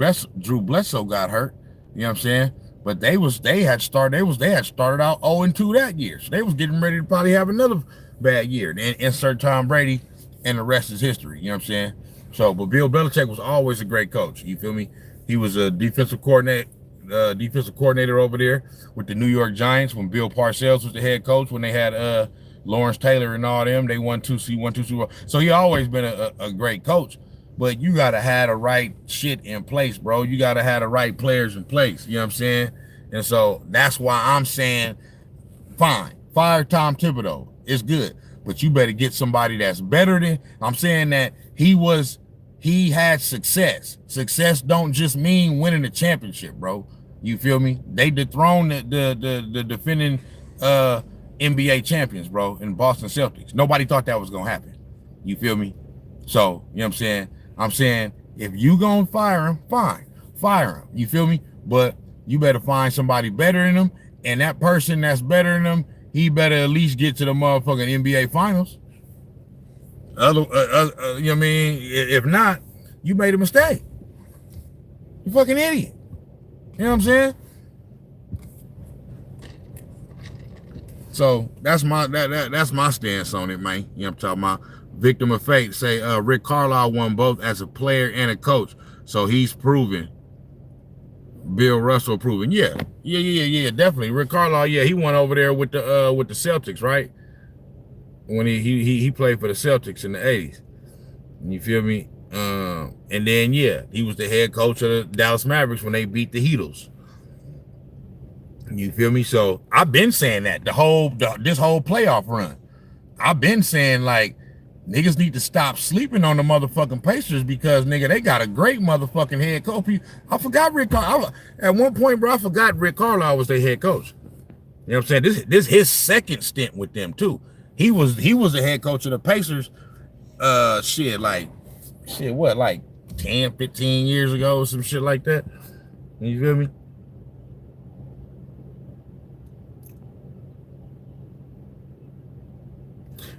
Bledsoe got hurt. You know what I'm saying? But they had started out 0-2 that year. So they was getting ready to probably have another bad year. Then insert Tom Brady, and the rest is history. You know what I'm saying? So, but Bill Belichick was always a great coach. You feel me? He was a defensive coordinator over there with the New York Giants when Bill Parcells was the head coach. When they had Lawrence Taylor and all them, they won two Super Bowl. So he always been a great coach. But you gotta have the right shit in place, bro. You gotta have the right players in place. You know what I'm saying? And so that's why I'm saying, fine, fire Tom Thibodeau. It's good. But you better get somebody that's better than. I'm saying that he had success. Success don't just mean winning a championship, bro. You feel me? They dethroned the defending NBA champions, bro, in Boston Celtics. Nobody thought that was gonna happen. You feel me? So, you know what I'm saying? I'm saying if you gonna fire him, fine. Fire him. You feel me? But you better find somebody better than him, and that person that's better than him, he better at least get to the motherfucking NBA finals. You know what I mean? If not, you made a mistake. You fucking idiot. You know what I'm saying? So that's my stance on it, man. You know what I'm talking about? Victim of fate. Say Rick Carlisle won both as a player and a coach, so he's proven. Bill Russell proven. Yeah, definitely. Rick Carlisle, yeah, he went over there with the Celtics, right? When he played for the Celtics in the 80s. You feel me? And then yeah, he was the head coach of the Dallas Mavericks when they beat the Heatles. You feel me? So I've been saying that this whole playoff run. I've been saying like niggas need to stop sleeping on the motherfucking Pacers because nigga they got a great motherfucking head coach. I forgot Rick Carlisle. At one point, bro, I forgot Rick Carlisle was their head coach. You know what I'm saying? This his second stint with them too. He was the head coach of the Pacers. Like 10, 15 years ago or some shit like that. You feel me?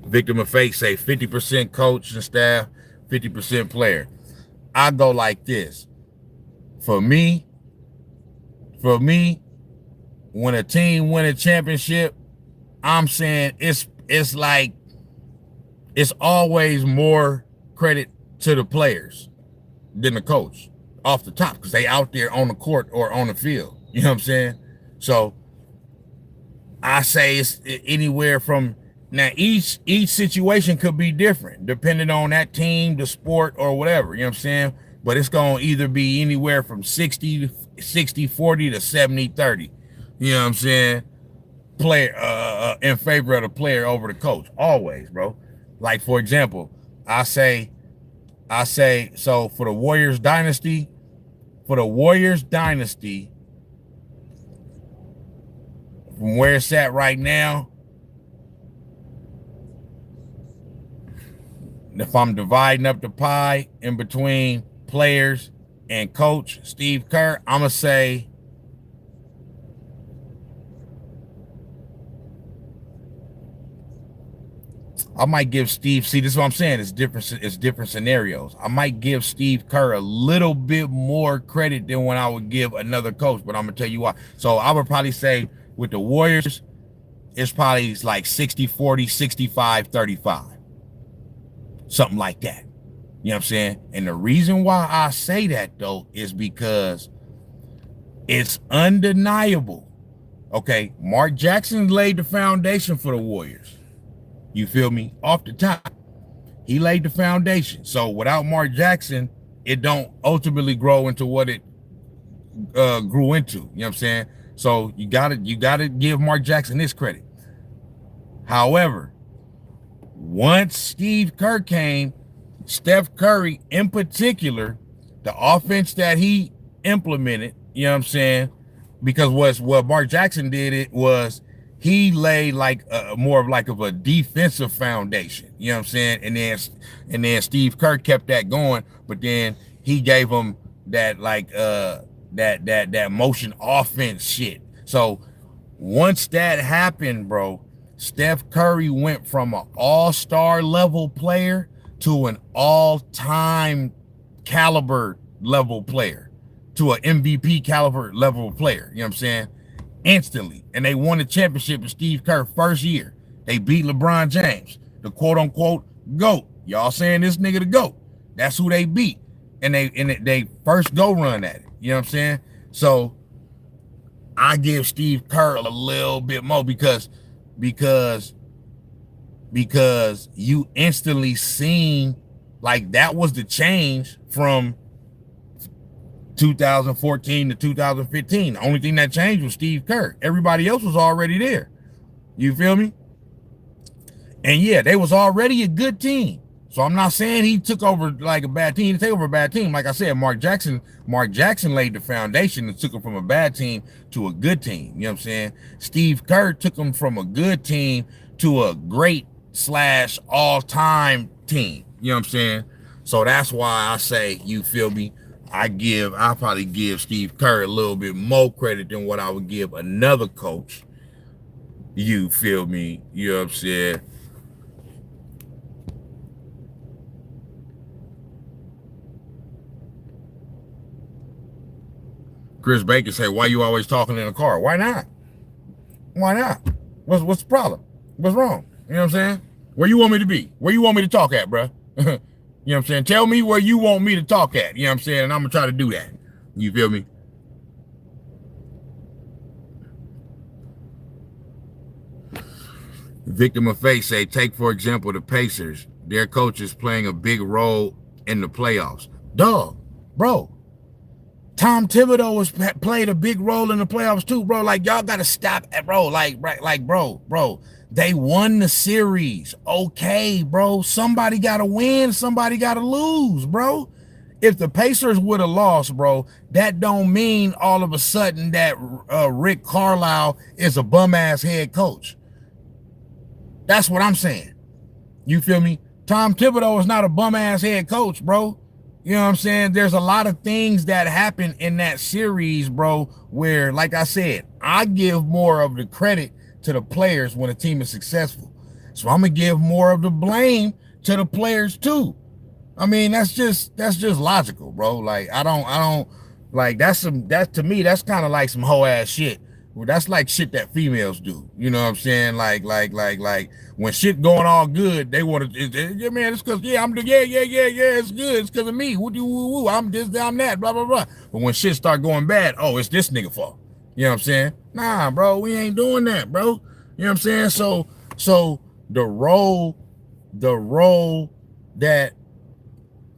Victim of fate say 50% coach and staff, 50% player. I go like this. For me, when a team win a championship, I'm saying it's like it's always more credit to the players than the coach off the top because they out there on the court or on the field. You know what I'm saying? So I say it's anywhere from now each situation could be different depending on that team, the sport, or whatever. You know what I'm saying? But it's going to either be anywhere from 60-40 to 70-30. You know what I'm saying? Player in favor of the player over the coach. Always, bro. Like, for example, I say, so for the Warriors dynasty, from where it's at right now, if I'm dividing up the pie in between players and coach Steve Kerr, I'm going to say I might give Steve, see, this is what I'm saying. It's different scenarios. I might give Steve Kerr a little bit more credit than when I would give another coach, but I'm gonna tell you why. So I would probably say with the Warriors, it's probably like 60-40, 65-35. Something like that. You know what I'm saying? And the reason why I say that though is because it's undeniable. Okay, Mark Jackson laid the foundation for the Warriors. You feel me? Off the top, he laid the foundation. So without Mark Jackson, it don't ultimately grow into what it grew into. You know what I'm saying? So you gotta give Mark Jackson his credit. However, once Steve Kerr came, Steph Curry in particular, the offense that he implemented, you know what I'm saying? Because what Mark Jackson did, it was he laid like more of like a defensive foundation, you know what I'm saying? And then Steve Kerr kept that going, but then he gave him that like that motion offense shit. So once that happened, bro, Steph Curry went from an all-star level player to an all-time caliber level player, to an MVP caliber level player. You know what I'm saying? Instantly. And they won the championship in Steve Kerr first year. They beat LeBron James, the quote-unquote GOAT. Y'all saying this nigga the GOAT. That's who they beat. And they first go run at it. You know what I'm saying? So I give Steve Kerr a little bit more because you instantly seen like that was the change from 2014 to 2015. The only thing that changed was Steve Kerr. Everybody else was already there. You feel me? And yeah, they was already a good team. So I'm not saying he took over like a bad team. He didn't take over a bad team. Like I said, Mark Jackson laid the foundation and took him from a bad team to a good team. You know what I'm saying? Steve Kerr took him from a good team to a great / all-time team. You know what I'm saying? So that's why I say, you feel me? I probably give Steve Kerr a little bit more credit than what I would give another coach. You feel me? You know what I'm saying? Chris Baker say, why you always talking in the car? Why not? Why not? What's the problem? What's wrong? You know what I'm saying? Where you want me to be? Where you want me to talk at, bro? You know what I'm saying? Tell me where you want me to talk at. You know what I'm saying? And I'm going to try to do that. You feel me? Victim of Fate say, take, for example, the Pacers. Their coach is playing a big role in the playoffs. Dog, bro. Tom Thibodeau was played a big role in the playoffs too, bro. Like, y'all got to stop at, bro. Like, bro. They won the series. Okay, bro. Somebody got to win. Somebody got to lose, bro. If the Pacers would have lost, bro, that don't mean all of a sudden that Rick Carlisle is a bum-ass head coach. That's what I'm saying. You feel me? Tom Thibodeau is not a bum-ass head coach, bro. You know what I'm saying? There's a lot of things that happen in that series, bro, where, like I said, I give more of the credit to the players when a team is successful. So I'm going to give more of the blame to the players too. I mean, that's just logical, bro. Like, I don't like that to me, that's kind of like some hoe ass shit. Well, that's like shit that females do. You know what I'm saying? Like when shit going all good, they want to, yeah, man, it's because, yeah, it's good. It's because of me. Woo, I'm this, I'm that, blah, blah, blah. But when shit start going bad, oh, it's this nigga fault. You know what I'm saying? Nah, bro, we ain't doing that, bro. You know what I'm saying? So the role that,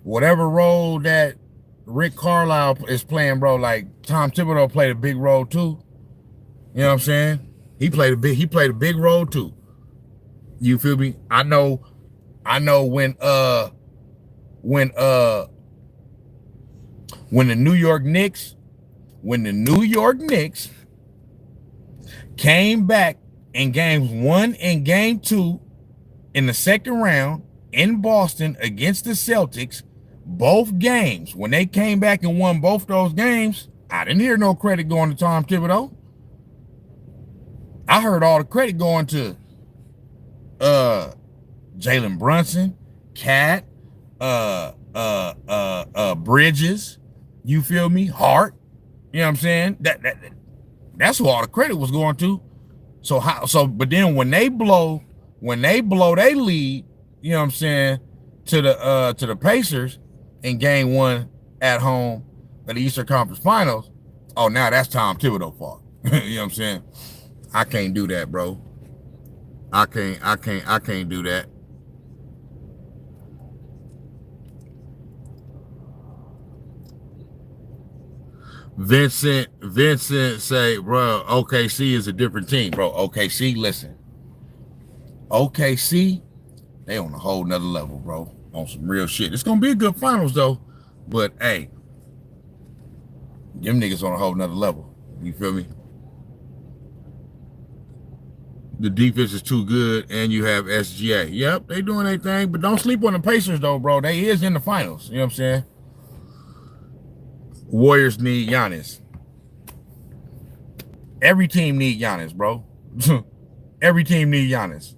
whatever role that Rick Carlisle is playing, bro, like Tom Thibodeau played a big role too. You know what I'm saying? He played a big role too. You feel me? I know when the New York Knicks came back in games 1 and game 2 in the second round in Boston against the Celtics, both games, when they came back and won both those games, I didn't hear no credit going to Tom Thibodeau. I heard all the credit going to Jalen Brunson, Cat, Bridges. You feel me? Hart. You know what I'm saying? That's who all the credit was going to. But then when they blow they lead, you know what I'm saying, to the Pacers in game 1 at home of the Eastern Conference Finals, oh, now that's Tom Thibodeau fault. You know what I'm saying? I can't do that, bro. I can't do that. Vincent say, bro, OKC is a different team, bro. OKC, listen. OKC, they on a whole nother level, bro. On some real shit. It's gonna be a good finals though. But hey, them niggas on a whole nother level. You feel me? The defense is too good, and you have SGA. Yep, they doing their thing, but don't sleep on the Pacers though, bro. They is in the finals. You know what I'm saying? Warriors need Giannis. Every team need Giannis, bro. Every team need Giannis.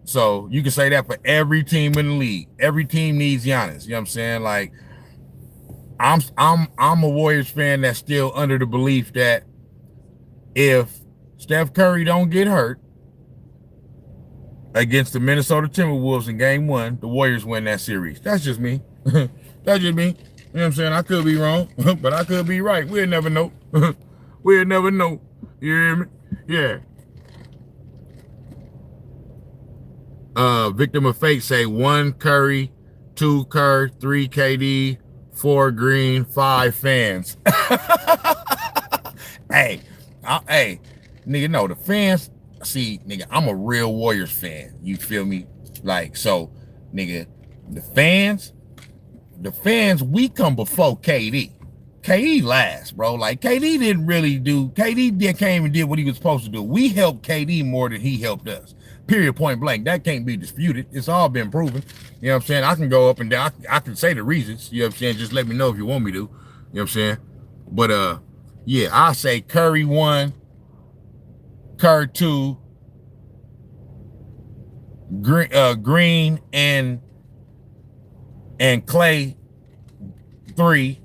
So you can say that for every team in the league. Every team needs Giannis. You know what I'm saying? Like, I'm a Warriors fan that's still under the belief that if Steph Curry don't get hurt against the Minnesota Timberwolves in game 1, the Warriors win that series. That's just me. That's just me. You know what I'm saying? I could be wrong, but I could be right. We'll never know. We'll never know. You hear me? Yeah. Victim of fate say 1 Curry, 2 Kerr, 3 KD, 4 Green, 5 fans. Hey, nigga, no, the fans, see, nigga, I'm a real Warriors fan. You feel me? Like, so, nigga, the fans, we come before KD. KD last, bro. Like, KD didn't really do, came and did what he was supposed to do. We helped KD more than he helped us. Period, point blank. That can't be disputed. It's all been proven. You know what I'm saying? I can go up and down. I can say the reasons. You know what I'm saying? Just let me know if you want me to. You know what I'm saying? But, yeah, I say Curry 1, Kerr 2, Green and Clay 3,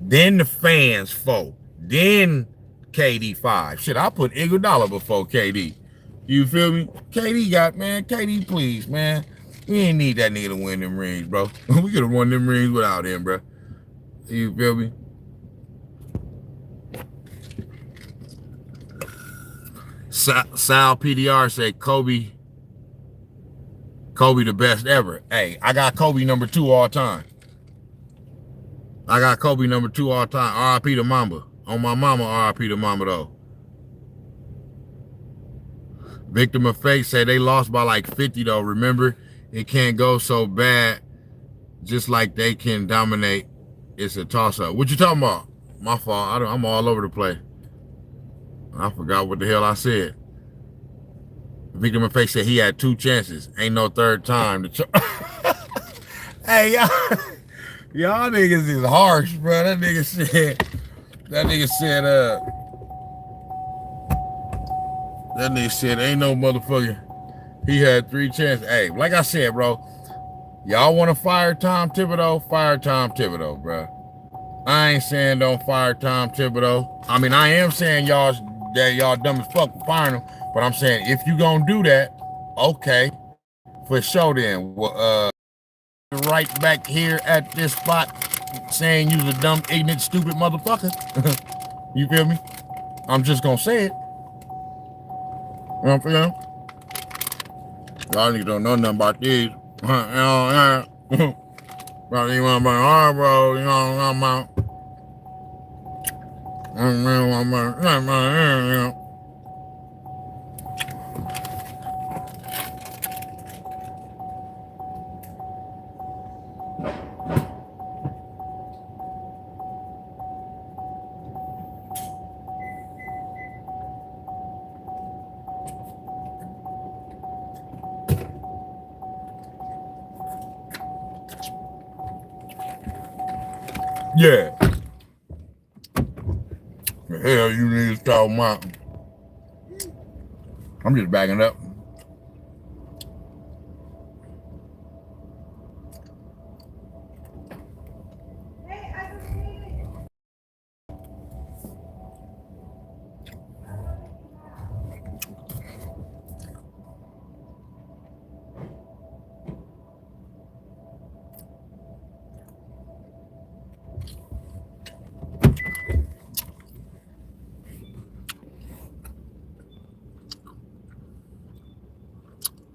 then the fans 4, then KD 5. Shit, I put Iguodala before KD. You feel me? KD, please, man. We ain't need that nigga to win them rings, bro. We could have won them rings without him, bro. You feel me? Sal PDR say Kobe the best ever. Hey, I got Kobe number 2 all time. RIP to Mamba. On my mama, RIP to Mamba though. Victim of fate say they lost by like 50 though. Remember, it can't go so bad. Just like they can dominate. It's a toss-up. What you talking about? My fault. I'm all over the place. I forgot what the hell I said. Victim of fate said he had 2 chances. Ain't no third time. Hey, y'all niggas is harsh, bro. That nigga said, ain't no motherfucker. He had 3 chances. Hey, like I said, bro, y'all want to fire Tom Thibodeau? Fire Tom Thibodeau, bro. I ain't saying don't fire Tom Thibodeau. I mean, I am saying y'all dumb as fuck for firing him. But I'm saying if you gonna do that, okay, for sure then. Right back here at this spot saying you's a dumb, ignorant, stupid motherfucker. You feel me? I'm just gonna say it. You know what I'm saying? Y'all niggas don't know nothing about these. You know, bro, you want to burn hard, bro. You know what I'm about? Yeah. The hell you need to talk about? I'm just backing up.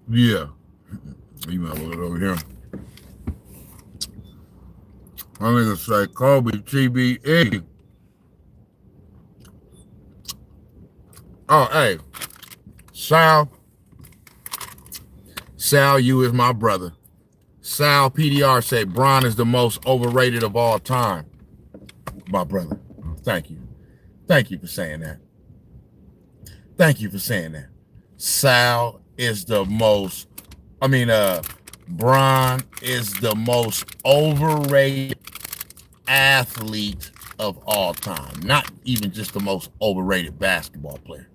Yeah. You might look it over here. I'm gonna say Kobe TBE. Oh, hey, Sal, you is my brother. Sal PDR said Bron is the most overrated of all time. My brother. Thank you. Thank you for saying that. Thank you for saying that. Sal is the most, Bron is the most overrated athlete of all time. Not even just the most overrated basketball player.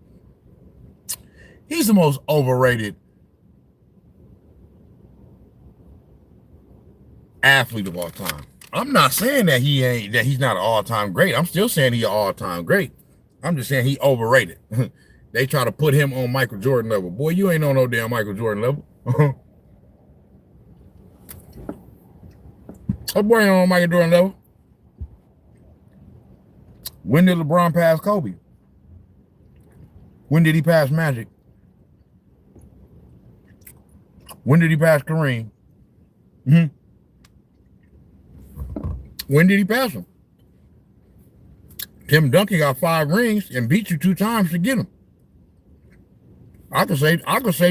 He's the most overrated athlete of all time. I'm not saying that he's not an all-time great. I'm still saying he's an all-time great. I'm just saying he overrated. They try to put him on Michael Jordan level. Boy, you ain't on no damn Michael Jordan level. That boy ain't on Michael Jordan level. When did LeBron pass Kobe? When did he pass Magic? When did he pass Kareem? When did he pass him? Tim Duncan got 5 rings and beat you 2 times to get him. I could say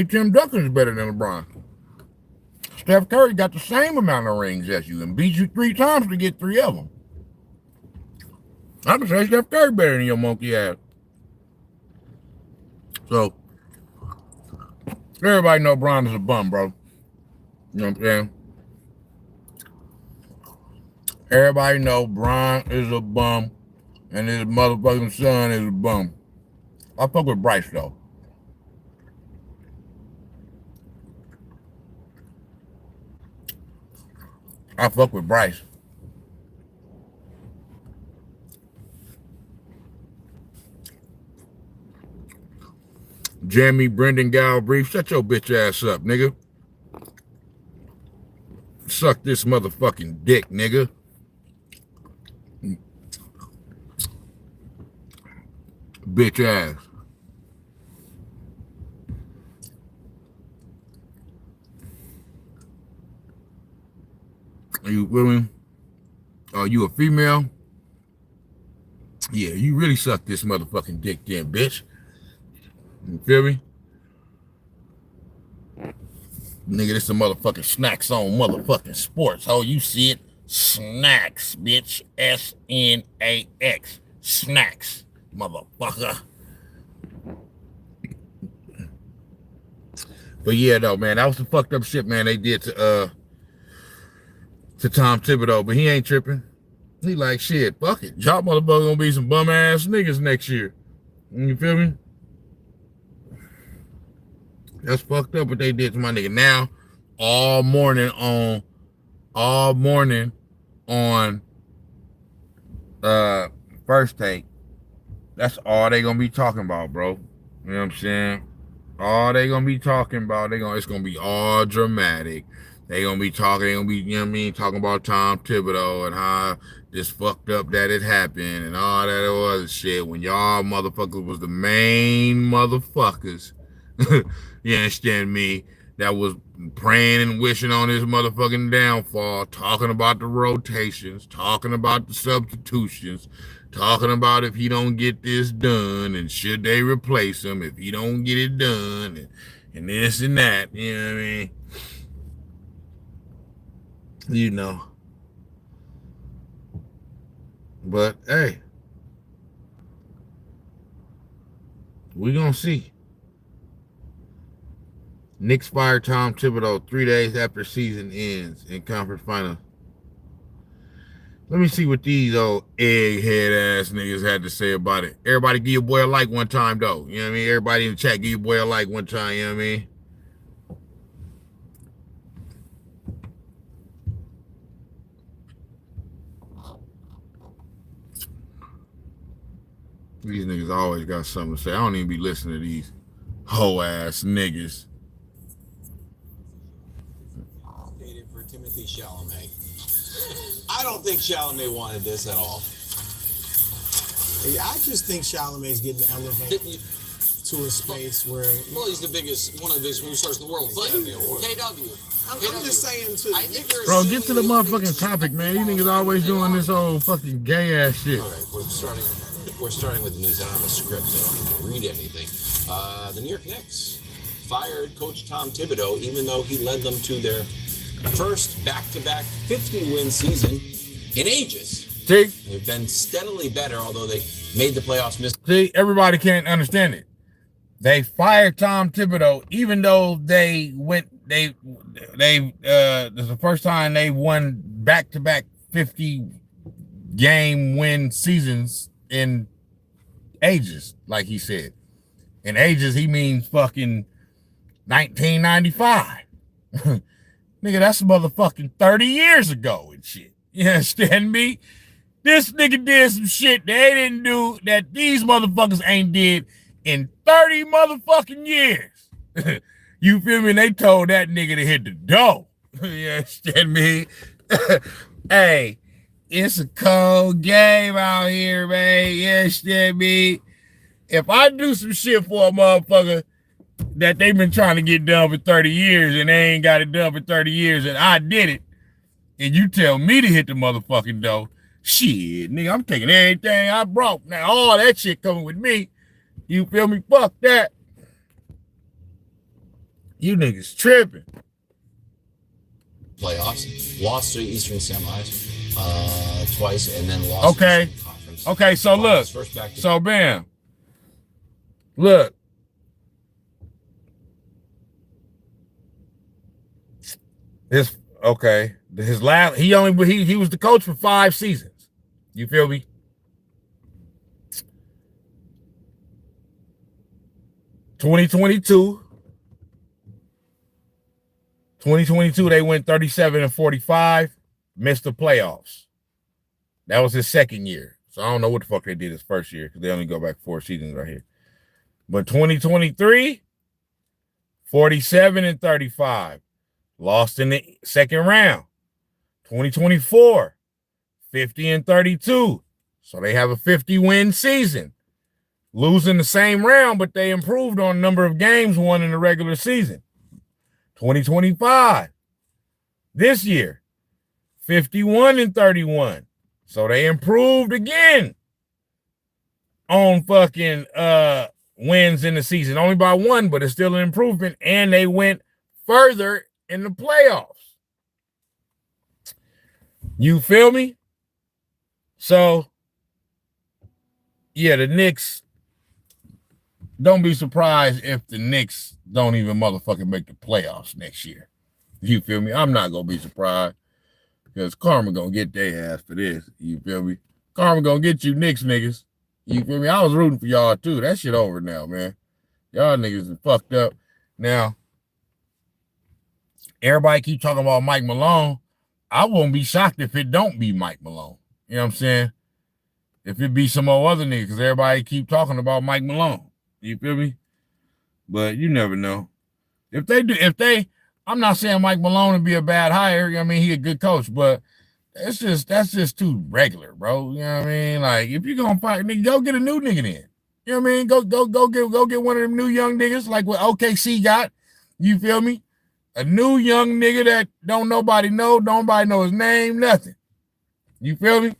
Tim Duncan is better than LeBron. Steph Curry got the same amount of rings as you and beat you 3 times to get 3 of them. I could say Steph Curry better than your monkey ass. So, everybody know Bron is a bum, bro. You know what I'm saying? Everybody know Bron is a bum and his motherfucking son is a bum. I fuck with Bryce, though. I fuck with Bryce. Jeremy Brendan Galbraith, shut your bitch ass up, nigga. Suck this motherfucking dick, nigga. Bitch ass. Are you with me? Are you a female? Yeah, you really suck this motherfucking dick then, bitch. You feel me? Nigga, this a motherfucking Snax on motherfucking Sportz. Oh, you see it? Snax, bitch. S-N-A-X. Snax, motherfucker. But yeah, though, man, that was some fucked up shit, man, they did to Tom Thibodeau, but he ain't tripping. He like, shit, fuck it. Y'all motherfucker gonna be some bum ass niggas next year. You feel me? That's fucked up what they did to my nigga. Now, all morning on First Take, that's all they gonna be talking about, bro. You know what I'm saying? All they gonna be talking about, it's gonna be all dramatic. They gonna be talking, you know what I mean, talking about Tom Thibodeau and how this fucked up that it happened and all that other shit when y'all motherfuckers was the main motherfuckers. You understand me? That was praying and wishing on his motherfucking downfall, talking about the rotations, talking about the substitutions, talking about if he don't get this done and should they replace him if he don't get it done and this and that, you know what I mean? You know. But, hey, we gonna see. Knicks fire Tom Thibodeau 3 days after season ends in conference final. Let me see what these old egghead ass niggas had to say about it. Everybody give your boy a like one time, though. You know what I mean? Everybody in the chat give your boy a like one time, you know what I mean? These niggas always got something to say. I don't even be listening to these hoe ass niggas. For Timothy Chalamet. I don't think Chalamet wanted this at all. I just think Chalamet's getting elevated. to a space where... Well, he's the biggest, one of the biggest movie stars in the world. But KW. I'm just saying to... Bro, get to the motherfucking topic, man. You niggas always doing this old fucking gay ass shit. All right, we're starting with the news. I don't have a script, so I don't read anything. The New York Knicks fired Coach Tom Thibodeau, even though he led them to their first back-to-back 50-win season in ages. See? They've been steadily better, although they made the playoffs. See, everybody can't understand it. They fired Tom Thibodeau, even though this is the first time they won back-to-back 50-game win seasons in ages, like he said. In ages, he means fucking 1995. Nigga, that's motherfucking 30 years ago and shit. You understand me? This nigga did some shit they didn't do, that these motherfuckers ain't did in 30 motherfucking years. You feel me? And they told that nigga to hit the dough. You understand me? Hey, it's a cold game out here, man. You understand me? If I do some shit for a motherfucker that they've been trying to get done for 30 years and they ain't got it done for 30 years and I did it, and you tell me to hit the motherfucking dough, shit, nigga, I'm taking everything I brought. Now, all that shit coming with me. You feel me? Fuck that. You niggas tripping. Playoffs. Lost to Eastern semis twice, and then lost Okay. to the conference. Okay, so look. So, bam. Look. His last, he was the coach for 5 seasons. You feel me? (2022) they went 37-45, missed the playoffs. That was his second year. So I don't know what the fuck they did his first year because they only go back 4 seasons right here. But 2023, 47-35. Lost in the second round. 2024, 50-32. So they have a 50-win season. Losing the same round, but they improved on number of games won in the regular season. 2025, this year, 51-31. So they improved again on fucking wins in the season. Only by 1, but it's still an improvement. And they went further in the playoffs. You feel me? So, yeah, the Knicks, don't be surprised if the Knicks don't even motherfucking make the playoffs next year. You feel me? I'm not going to be surprised because karma going to get their ass for this. You feel me? Karma going to get you Knicks niggas. You feel me? I was rooting for y'all too. That shit over now, man. Y'all niggas are fucked up. Now, everybody keep talking about Mike Malone. I won't be shocked if it don't be Mike Malone. You know what I'm saying? If it be some old other nigga, because everybody keep talking about Mike Malone. You feel me? But you never know. I'm not saying Mike Malone would be a bad hire. I mean, he a good coach, but that's just too regular, bro. You know what I mean? Like, if you're gonna fight, nigga, go get a new nigga then. You know what I mean? Go get one of them new young niggas like what OKC got. You feel me? A new young nigga that don't nobody know his name, nothing. You feel me?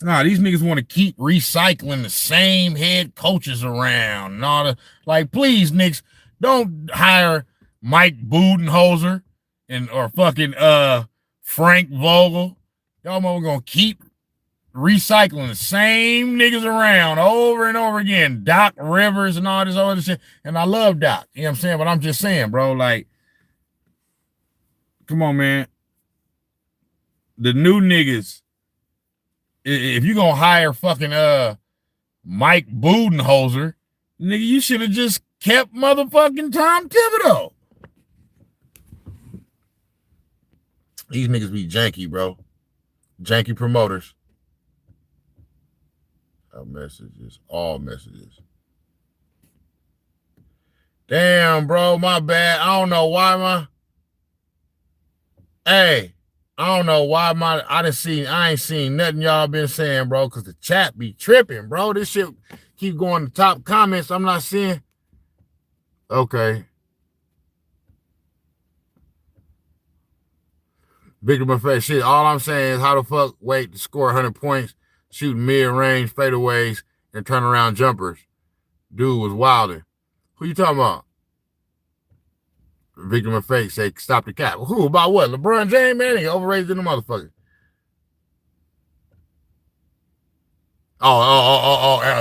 Nah, these niggas want to keep recycling the same head coaches around and all the, like, please, Knicks, don't hire Mike Budenholzer or fucking Frank Vogel. Y'all gonna keep recycling the same niggas around over and over again. Doc Rivers and all this other shit. And I love Doc. You know what I'm saying? But I'm just saying, bro, like, come on, man. The new niggas, if you're gonna hire fucking Mike Budenholzer, nigga, you should have just kept motherfucking Tom Thibodeau. These niggas be janky, bro. Janky promoters. Messages, all messages. Damn, bro, my bad. I don't know why, Hey, I don't know why I ain't seen nothing y'all been saying, bro, because the chat be tripping, bro. This shit keep going to top comments. I'm not seeing. Okay. Victim effect shit. All I'm saying is how the fuck wait to score 100 points, shooting mid-range fadeaways and turnaround jumpers. Dude was wilding. Who you talking about? Victim of fake say stop the cap. Who about what? LeBron James, man, he overrated than the motherfucker.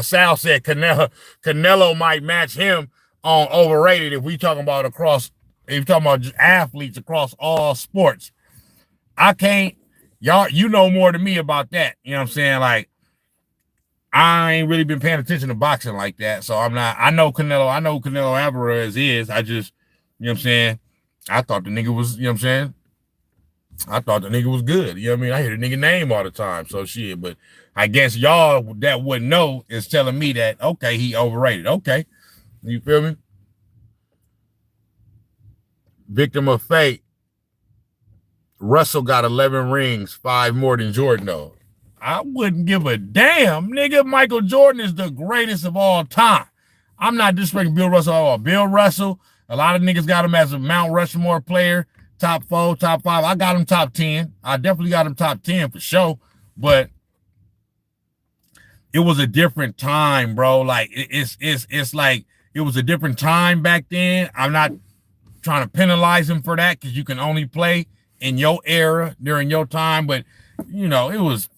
Sal said Canelo might match him on overrated if we talking about athletes across all sports. I can't, y'all, you know more than me about that. You know what I'm saying? Like, I ain't really been paying attention to boxing like that. So I know Canelo Alvarez is. I just, you know what I'm saying? I thought the nigga was, you know what I'm saying? I thought the nigga was good. You know what I mean? I hear the nigga name all the time. So shit, but I guess y'all that wouldn't know is telling me that, okay, he overrated. Okay. You feel me? Victim of fate. Russell got 11 rings, 5 more than Jordan, though. I wouldn't give a damn, nigga. Michael Jordan is the greatest of all time. I'm not disrespecting Bill Russell at all. Bill Russell, a lot of niggas got him as a Mount Rushmore player, top 4, top 5. I got him top 10. I definitely got him top 10 for sure. But it was a different time, bro. Like it's like it was a different time back then. I'm not trying to penalize him for that because you can only play in your era during your time, but it was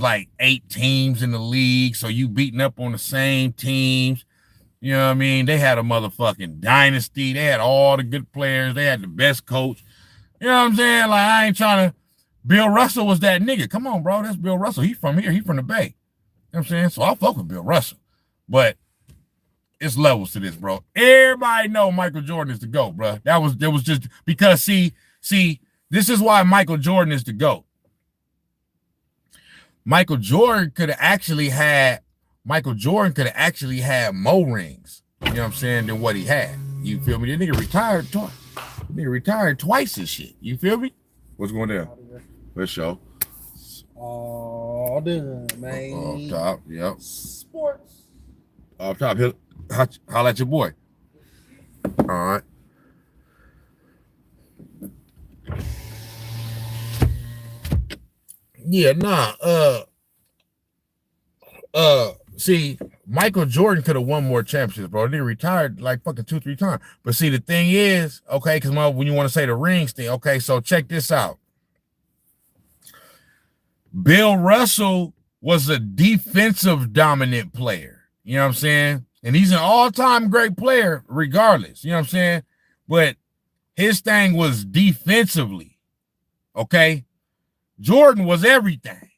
like 8 teams in the league, so you beating up on the same teams. You know what I mean? They had a motherfucking dynasty. They had all the good players. They had the best coach. You know what I'm saying? Like, I ain't trying to. Bill Russell was that nigga. Come on, bro. That's Bill Russell. He from here. He from the Bay. You know what I'm saying? So I'll fuck with Bill Russell. But it's levels to this, bro. Everybody know Michael Jordan is the GOAT, bro. That was just because see, this is why Michael Jordan is the GOAT. Michael Jordan could have actually had more rings, you know what I'm saying, than what he had. You feel me? The nigga retired twice. And shit. You feel me? What's going on? Let's show. All done, man. Off top, yep. Sports. Off top, holla at your boy. All right. Yeah, see, Michael Jordan could have won more championships, bro. They retired like fucking 2-3 times. But see, the thing is, okay, because when you want to say the rings thing, okay, so check this out. Bill Russell was a defensive dominant player. You know what I'm saying? And he's an all-time great player regardless. You know what I'm saying? But his thing was defensively, okay? Jordan was everything.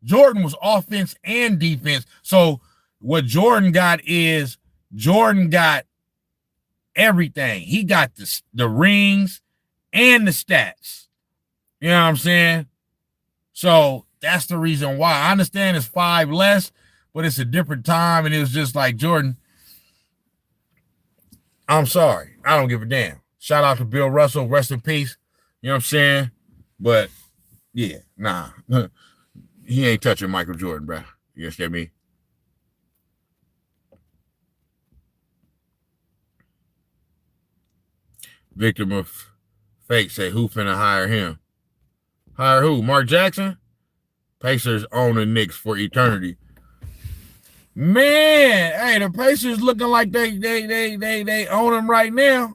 Jordan was offense and defense. So what Jordan got is Jordan got everything. He got the rings and the stats. You know what I'm saying? So that's the reason why. I understand it's 5 less, but it's a different time. And it was just like Jordan. I'm sorry. I don't give a damn. Shout out to Bill Russell. Rest in peace. You know what I'm saying? But yeah, nah. He ain't touching Michael Jordan, bro. You understand me? Victim of fake say, who finna hire him? Hire who? Mark Jackson? Pacers own the Knicks for eternity. Man, hey, the Pacers looking like they own them right now.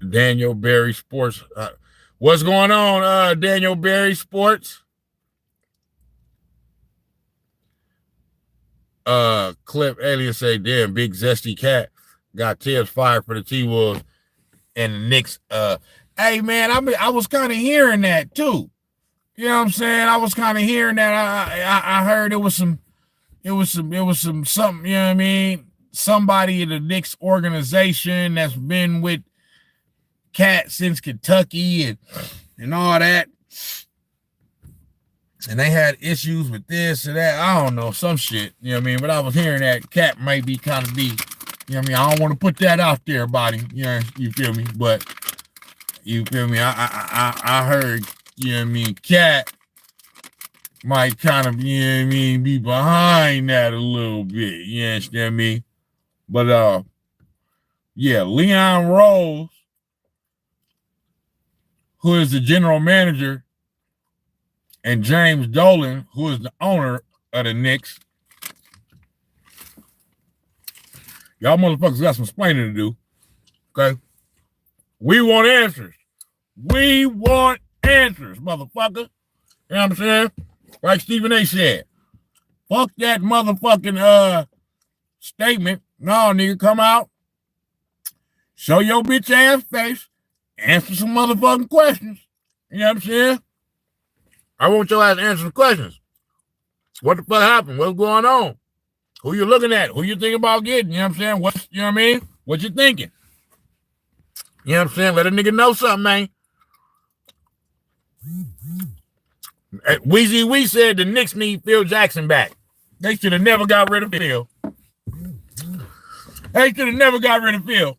Daniel Berry Sports. What's going on, Daniel Berry Sports? Clip Alien say, damn, big zesty cat got Thibs fired for the T-Wolves and the Knicks. Hey, man, I was kind of hearing that, too. You know what I'm saying? I was kind of hearing that. I heard it was something, you know what I mean? Somebody in the Knicks organization that's been with Cat since Kentucky and all that. And they had issues with this and that. I don't know, some shit. You know what I mean? But I was hearing that Cat might be kind of be, you You know what I mean? I don't want to put that out there about him. You know, you feel me? But you feel me? I heard, you know what I mean, Cat might kind of, you know what I mean, be behind that a little bit. You understand me? But yeah, Leon Rose, who is the general manager, and James Dolan, who is the owner of the Knicks. Y'all motherfuckers got some explaining to do. Okay? We want answers. We want answers, motherfucker. You know what I'm saying? Like Stephen A said. Fuck that motherfucking statement. No, nigga, come out. Show your bitch ass face. Answer some motherfucking questions. You know what I'm saying? I want your ass to answer the questions. What the fuck happened? What's going on? Who you looking at? Who you thinking about getting? You know what I'm saying? You know what I mean? What you thinking? You know what I'm saying? Let a nigga know something, man. Weezy Wee said the Knicks need Phil Jackson back. They should have never got rid of Phil. They should have never got rid of Phil.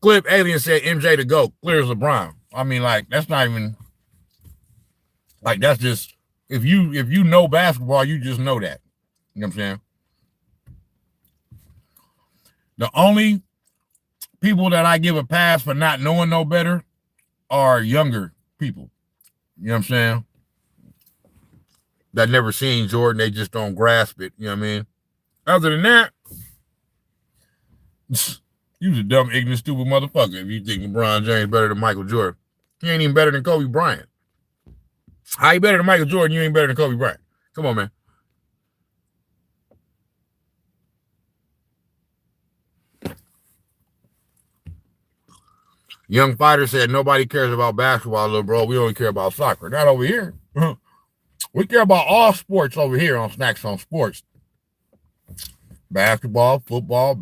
Clip Alien said MJ to go. Clear as LeBron. I mean, like, that's not even... Like, that's just, if you know basketball, you just know that. You know what I'm saying? The only people that I give a pass for not knowing no better are younger people. You know what I'm saying? That never seen Jordan, they just don't grasp it. You know what I mean? Other than that, you's a dumb, ignorant, stupid motherfucker if you think LeBron James better than Michael Jordan. He ain't even better than Kobe Bryant. How you better than Michael Jordan? You ain't better than Kobe Bryant. Come on, man. Young Fighter said nobody cares about basketball, little bro. We only care about soccer. Not over here. We care about all sports over here on Snax on Sports. Basketball, football,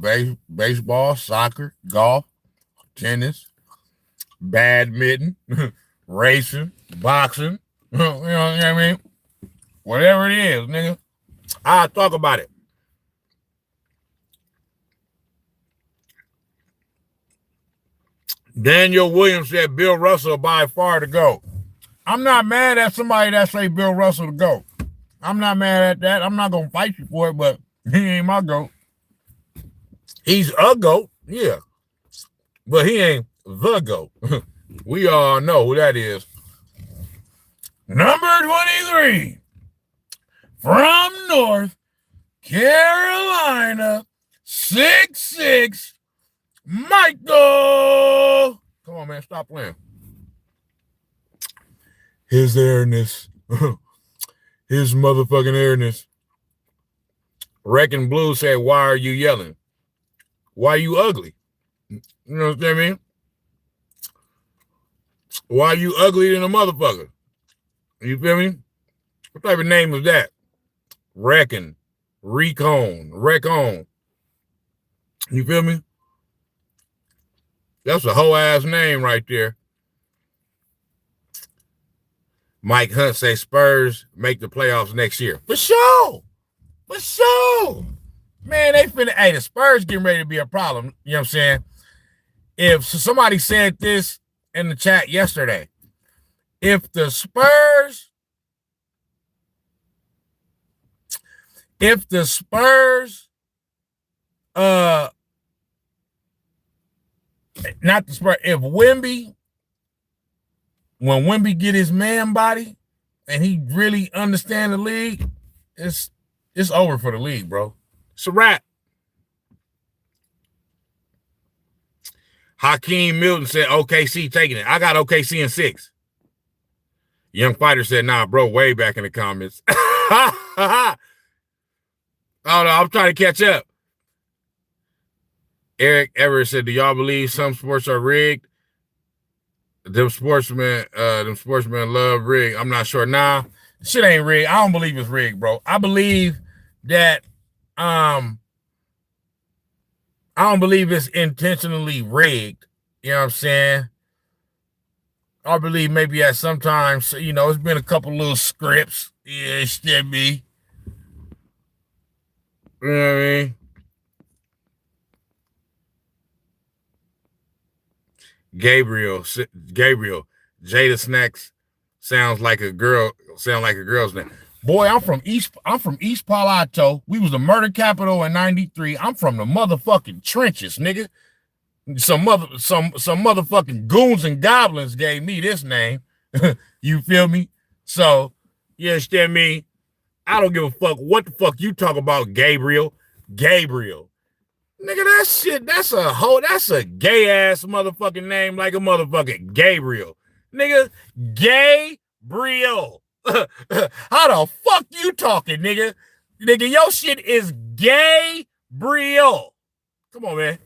baseball, soccer, golf, tennis, badminton, racing, boxing. You know what I mean? Whatever it is, nigga. I'll talk about it. Daniel Williams said Bill Russell by far to go. I'm not mad at somebody that say Bill Russell to go. I'm not mad at that. I'm not going to fight you for it, but he ain't my GOAT. He's a GOAT, yeah. But he ain't the GOAT. We all know who that is. Number 23 from North Carolina, 6'6", Michael. Come on, man, stop playing. His airness. His motherfucking airness. Wrecking Blue said, why are you yelling? Why you ugly? You know what I mean? Why you ugly than a motherfucker? You feel me? What type of name is that? Wrecking. Recon. Wreck-on. You feel me? That's a whole ass name right there. Mike Hunt say Spurs make the playoffs next year. For sure. For sure. Man, they finna, hey, the Spurs getting ready to be a problem. You know what I'm saying? If somebody said this in the chat yesterday, if the Spurs not the Spurs, if Wemby, when Wemby get his man body and he really understand the league, it's over for the league, bro. It's a wrap. Hakeem Milton said OKC taking it. I got OKC in 6. Young Fighter said, nah, bro, way back in the comments. Oh, no, I'm trying to catch up. Eric Everett said, do y'all believe some sports are rigged? Them sportsmen love rigged. I'm not sure. Nah, shit ain't rigged. I don't believe it's rigged, bro. I believe that I don't believe it's intentionally rigged. You know what I'm saying? I believe maybe at sometimes, you know, it's been a couple little scripts. Yeah, it should be. You know what I mean? Gabriel, Jada Snax sounds like a girl's name. Boy, I'm from East Palo Alto. We was the murder capital in '93. I'm from the motherfucking trenches, nigga. Some motherfucking goons and goblins gave me this name. You feel me? So, you understand me? I don't give a fuck what the fuck you talk about, Gabriel. Nigga, that shit, that's a gay ass motherfucking name like a motherfucking Gabriel. Nigga, Gabriel. How the fuck you talking, nigga? Nigga, your shit is Gabriel. Come on, man.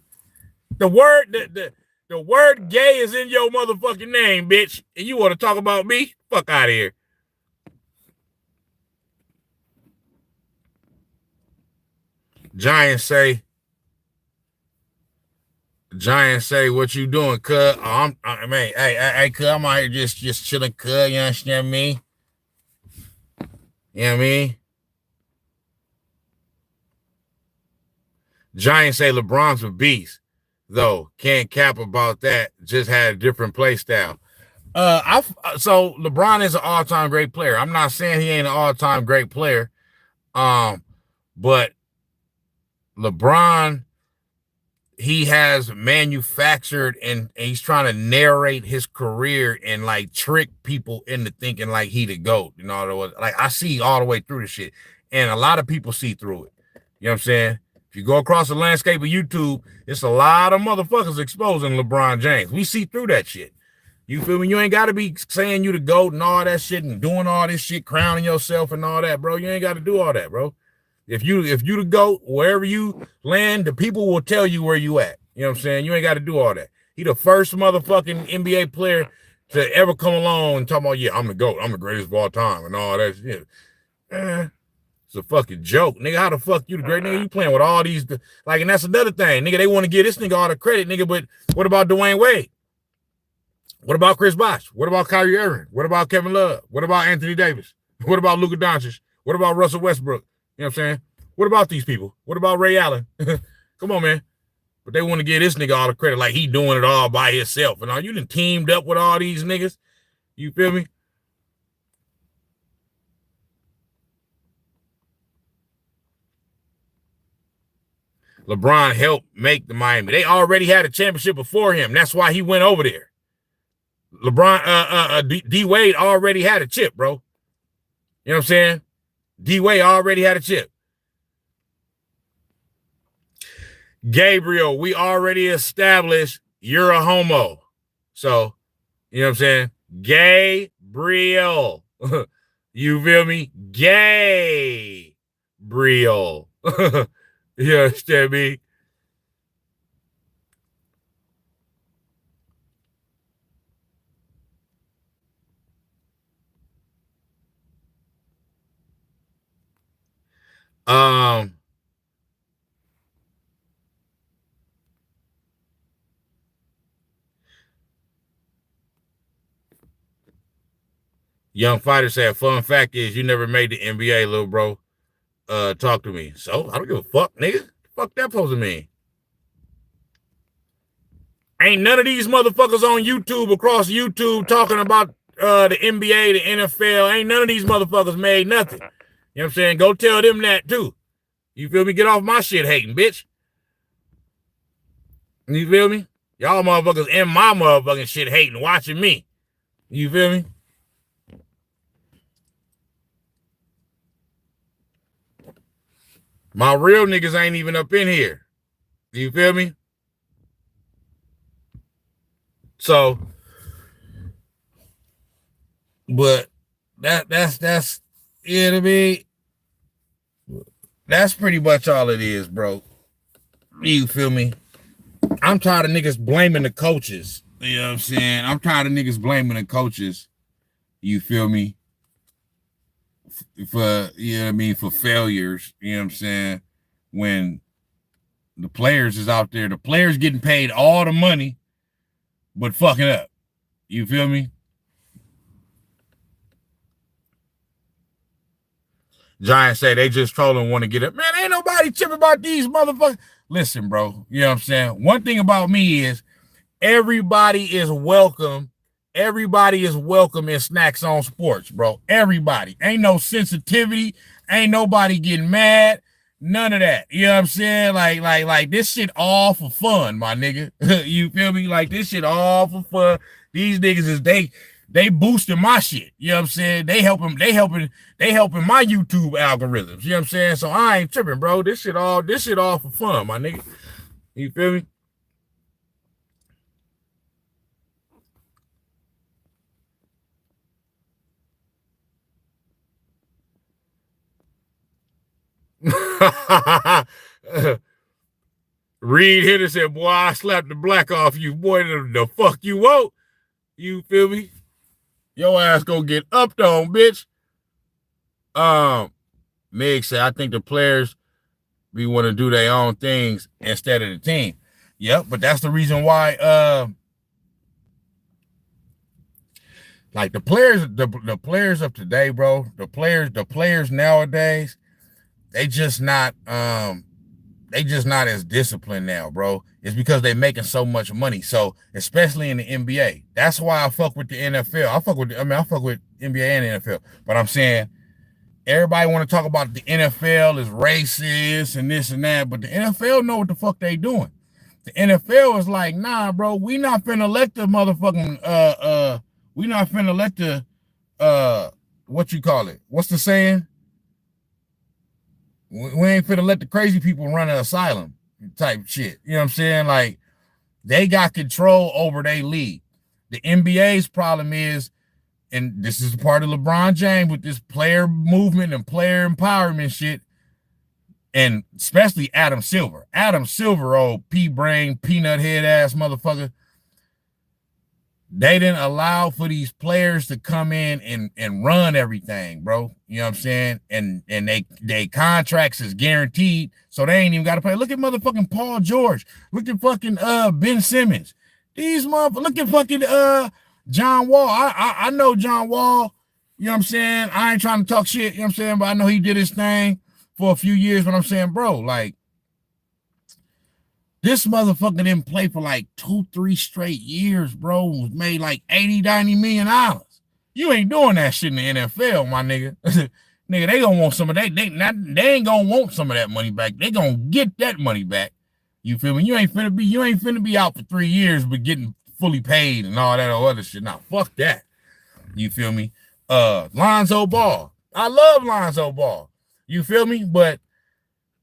The word gay is in your motherfucking name, bitch. And you want to talk about me? Fuck out of here. Giants say, what you doing, cuz? Hey, cuz, I'm out here just chilling, cuz, you understand me? You know what I mean? Giants say LeBron's a beast, though. Can't cap about that. Just had a different play style. So LeBron is an all-time great player. I'm not saying he ain't an all-time great player. But LeBron, he has manufactured and he's trying to narrate his career and like trick people into thinking like he the GOAT. You know, like I see all the way through the shit. And a lot of people see through it. You know what I'm saying? If you go across the landscape of YouTube, it's a lot of motherfuckers exposing LeBron James. We see through that shit. You feel me? You ain't got to be saying you the GOAT and all that shit and doing all this shit, crowning yourself and all that, bro. You ain't got to do all that, bro. If you the GOAT, wherever you land, the people will tell you where you at. You know what I'm saying? You ain't got to do all that. He the first motherfucking NBA player to ever come along and talk about, yeah, I'm the GOAT. I'm the greatest of all time and all that shit. It's a fucking joke. Nigga, how the fuck you the great nigga? You playing with all these, like, and that's another thing. Nigga, they want to give this nigga all the credit, nigga, but what about Dwayne Wade? What about Chris Bosh? What about Kyrie Irving? What about Kevin Love? What about Anthony Davis? What about Luka Doncic? What about Russell Westbrook? You know what I'm saying? What about these people? What about Ray Allen? Come on, man. But they want to give this nigga all the credit like he doing it all by himself. And all you done teamed up with all these niggas. You feel me? LeBron helped make the Miami. They already had a championship before him. That's why he went over there. LeBron, D Wade already had a chip, bro. You know what I'm saying? D Wade already had a chip. Gabriel, we already established you're a homo. So, you know what I'm saying? Gabriel. You feel me? Gabriel. You understand me? Young Fighter said, fun fact is you never made the NBA, little bro. Talk to me. So I don't give a fuck, nigga. Fuck that supposed to mean. Ain't none of these motherfuckers on YouTube, across YouTube, talking about the NBA, the NFL. Ain't none of these motherfuckers made nothing. You know what I'm saying? Go tell them that too. You feel me? Get off my shit hating, bitch. You feel me? Y'all motherfuckers in my motherfucking shit hating, watching me. You feel me? My real niggas ain't even up in here. You feel me? So, but that's you know what I mean? That's pretty much all it is, bro. You feel me? I'm tired of niggas blaming the coaches. You know what I'm saying? I'm tired of niggas blaming the coaches. You feel me? For, you know what I mean, for failures, you know what I'm saying? When the players is out there, the players getting paid all the money, but fucking up. You feel me? Giants say they just trolling, want to get it. Man, ain't nobody tripping about these motherfuckers. Listen, bro, you know what I'm saying? One thing about me is everybody is welcome. Everybody is welcome in Snax on Sports, bro. Everybody. Ain't no sensitivity. Ain't nobody getting mad. None of that. You know what I'm saying? Like this shit all for fun, my nigga. You feel me? Like this shit all for fun. These niggas is they boosting my shit. You know what I'm saying? They helping my YouTube algorithms. You know what I'm saying? So I ain't tripping, bro. This shit all for fun, my nigga. You feel me? Reed Hitter said, boy, I slapped the black off you. Boy, the fuck you won't. You feel me? Your ass gonna get upped on, bitch. Meg said, I think the players we want to do their own things instead of the team. Yep, but that's the reason why like the players of today, bro, the players nowadays, they just not as disciplined now, bro. It's because they're making so much money. So especially in the NBA, that's why I fuck with the NFL. I fuck with NBA and NFL. But I'm saying everybody want to talk about the NFL is racist and this and that, but the NFL know what the fuck they doing. The NFL is like, nah, bro, we not finna let the motherfucking we not finna let the what you call it? What's the saying? We ain't finna let the crazy people run an asylum type shit. You know what I'm saying? Like, they got control over their league. The NBA's problem is, and this is part of LeBron James with this player movement and player empowerment shit, and especially Adam Silver. Adam Silver, old pea-brain, peanut head ass motherfucker. They didn't allow for these players to come in and run everything, bro. You know what I'm saying? And they contracts is guaranteed, so they ain't even got to play. Look at motherfucking Paul George. Look at fucking Ben Simmons. These motherfuckers. Look at fucking John Wall. I know John Wall. You know what I'm saying? I ain't trying to talk shit. You know what I'm saying? But I know he did his thing for a few years. But I'm saying, bro, like, this motherfucker didn't play for like 2-3 straight years, bro. Was made like $80-90 million. You ain't doing that shit in the NFL, my nigga. Nigga, they gonna want some of that. They ain't gonna want some of that money back. They gonna get that money back. You feel me? You ain't finna be out for 3 years, but getting fully paid and all that other shit. Nah, fuck that. You feel me? Lonzo Ball. I love Lonzo Ball. You feel me? But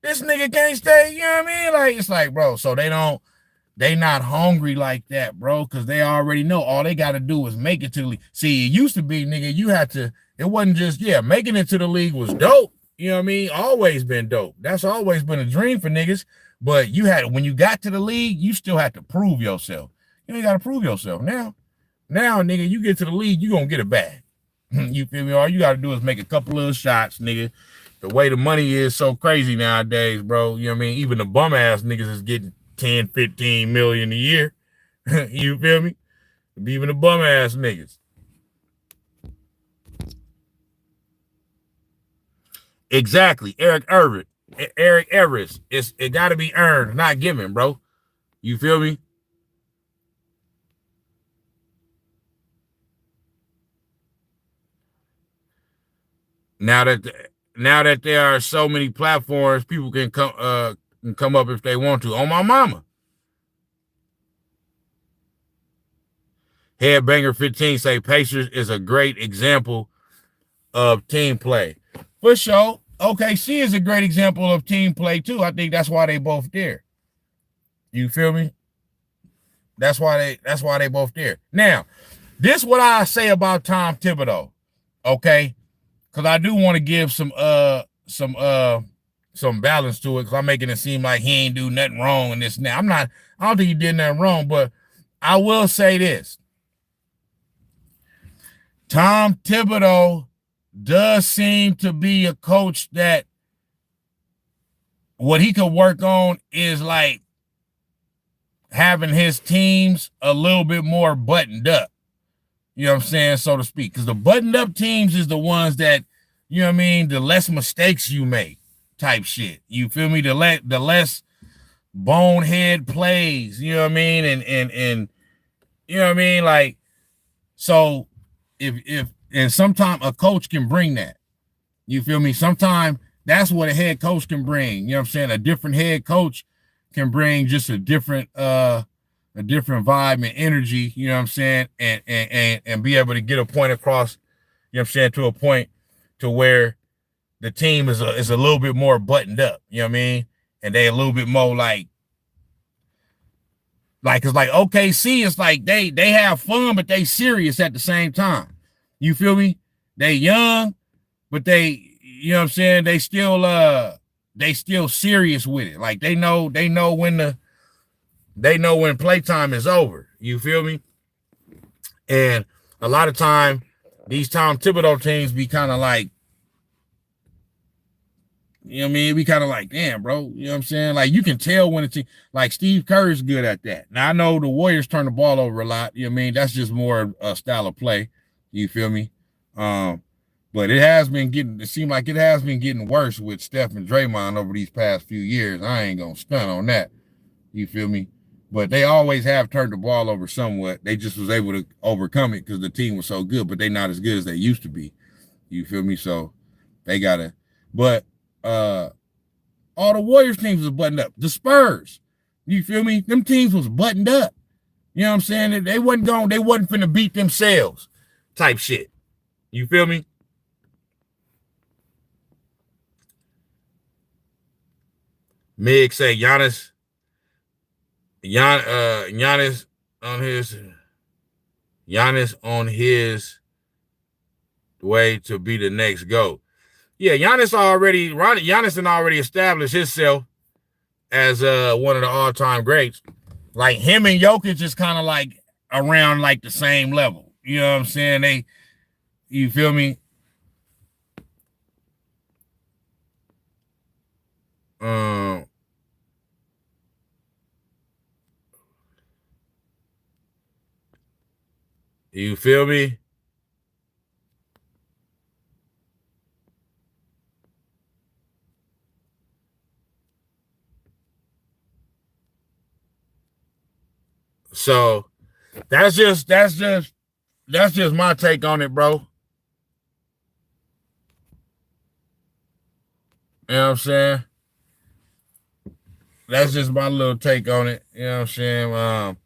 this nigga can't stay, you know what I mean? Like, it's like, bro, so they not hungry like that, bro, because they already know all they got to do is make it to the league. See, it used to be, nigga, you had to, it wasn't just, making it to the league was dope. You know what I mean? Always been dope. That's always been a dream for niggas. But when you got to the league, you still had to prove yourself. You ain't got to prove yourself. Now, nigga, you get to the league, you going to get a bag. You feel me? All you got to do is make a couple little shots, nigga. The way the money is so crazy nowadays, bro. You know what I mean? Even the bum ass niggas is getting 10, 15 million a year. You feel me? Even the bum ass niggas. Exactly. Eric Everett. It gotta be earned, not given, bro. You feel me? Now that there are so many platforms, people can come up if they want to. On my mama. Headbanger 15 say Pacers is a great example of team play. For sure. OKC is a great example of team play too. I think that's why they both there. You feel me? That's why they both there. Now, this is what I say about Tom Thibodeau. Okay? Because I do want to give some balance to it, because I'm making it seem like he ain't do nothing wrong in this now. I don't think he did nothing wrong, but I will say this. Tom Thibodeau does seem to be a coach that what he could work on is like having his teams a little bit more buttoned up. You know what I'm saying, so to speak. Because the buttoned up teams is the ones that, you know what I mean, the less mistakes you make type shit. You feel me? The less bonehead plays, you know what I mean? You know what I mean? Like, so if and sometimes a coach can bring that. You feel me? Sometimes that's what a head coach can bring. You know what I'm saying? A different head coach can bring just a different vibe and energy, you know what I'm saying? And be able to get a point across, you know what I'm saying, to a point to where the team is a little bit more buttoned up, you know what I mean? And they a little bit more like it's like OKC, it's like they have fun, but they serious at the same time. You feel me? They young, but they, you know what I'm saying, they still serious with it. Like they know when playtime is over. You feel me? And a lot of time, these Tom Thibodeau teams be kind of like, you know what I mean? We kind of like, damn, bro. You know what I'm saying? Like, you can tell when it's like Steve Kerr's good at that. Now, I know the Warriors turn the ball over a lot. You know what I mean? That's just more a style of play. You feel me? But it seemed like it has been getting worse with Steph and Draymond over these past few years. I ain't going to stunt on that. You feel me? But they always have turned the ball over somewhat. They just was able to overcome it because the team was so good, but they not as good as they used to be. You feel me? So they got to, but all the Warriors teams was buttoned up. The Spurs, you feel me? Them teams was buttoned up. You know what I'm saying? They wasn't finna beat themselves type shit. You feel me? Mig say Giannis on his way to be the next GOAT. Yeah, Giannis already established himself as one of the all-time greats. Like him and Jokic is kind of like around like the same level. You know what I'm saying? You feel me? You feel me? So that's just my take on it, bro. You know what I'm saying? That's just my little take on it. You know what I'm saying?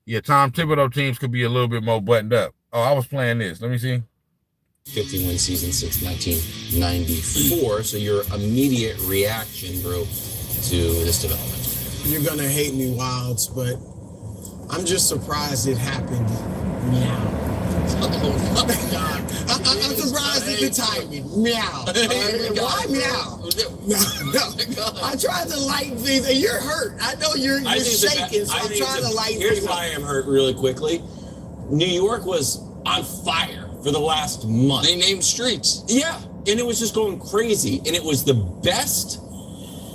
Yeah, Tom Thibodeau teams could be a little bit more buttoned up. Oh, I was playing this. Let me see. 50-win season since 1994. So your immediate reaction, bro, to this development? You're going to hate me, Wilds, but I'm just surprised it happened now. Oh, my God. I'm surprised at the timing. Meow. Why meow? No. I tried to lighten things, and you're hurt. I know you're shaking, so I'm trying to lighten things. Here's why I am hurt really quickly. New York was on fire for the last month. They named streets. Yeah, and it was just going crazy. And it was the best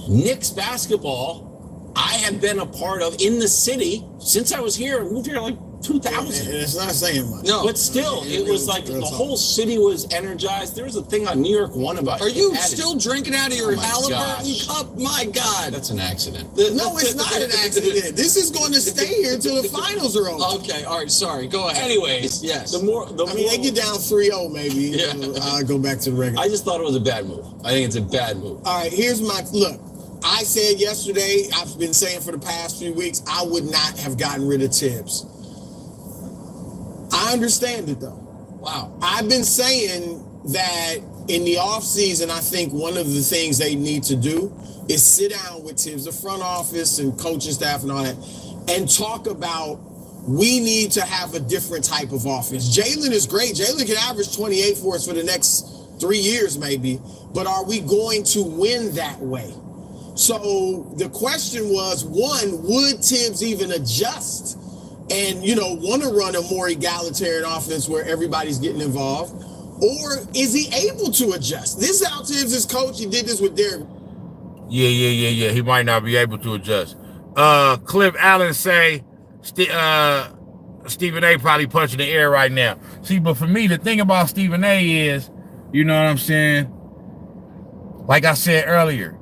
Knicks basketball I have been a part of in the city since I was here. I moved here like 2000. And it's not saying much. No, but still, it was like the whole city was energized. There was a thing on New York One about. Are you still drinking out of your Halliburton cup? My God, that's an accident. No, it's not an accident. This is going to stay here until the finals are over. Okay, all right, sorry. Go ahead. Anyways, yes. They get down 3-0 maybe. Yeah. I'll go back to the regular. I just thought it was a bad move. I think it's a bad move. All right, here's my look. I said yesterday, I've been saying for the past few weeks, I would not have gotten rid of Thibs. I understand it though. Wow. I've been saying that in the offseason, I think one of the things they need to do is sit down with Thibs, the front office and coaching staff and all that, and talk about we need to have a different type of offense. Jalen is great. Jalen can average 28 for us for the next 3 years maybe, but are we going to win that way? So the question was, one, would Thibs even adjust and, want to run a more egalitarian offense where everybody's getting involved? Or is he able to adjust? This is how Thibs is coach. He did this with Derek. Yeah. He might not be able to adjust. Cliff Allen say Stephen A probably punching the air right now. See, but for me, the thing about Stephen A is, you know what I'm saying? Like I said earlier,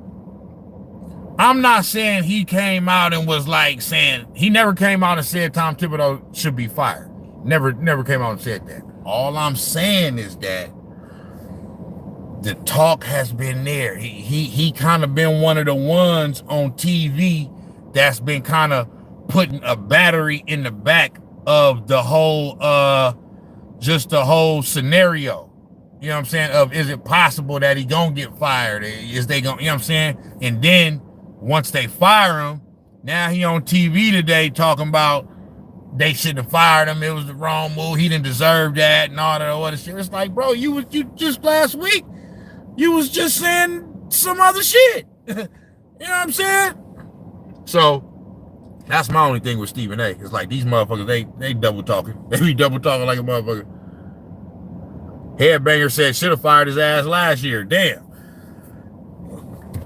I'm not saying he came out and was like saying, he never came out and said Tom Thibodeau should be fired. Never came out and said that. All I'm saying is that the talk has been there. He kind of been one of the ones on TV that's been kind of putting a battery in the back of the whole, just the whole scenario. You know what I'm saying? Of, is it possible that he gonna get fired? Is they gonna, you know what I'm saying? And then once they fire him, now he on TV today talking about they shouldn't have fired him. It was the wrong move. He didn't deserve that and all that other shit. It's like, bro, you just last week, you was just saying some other shit. You know what I'm saying? So that's my only thing with Stephen A. It's like these motherfuckers, they double talking. They be double talking like a motherfucker. Headbanger said should have fired his ass last year. Damn.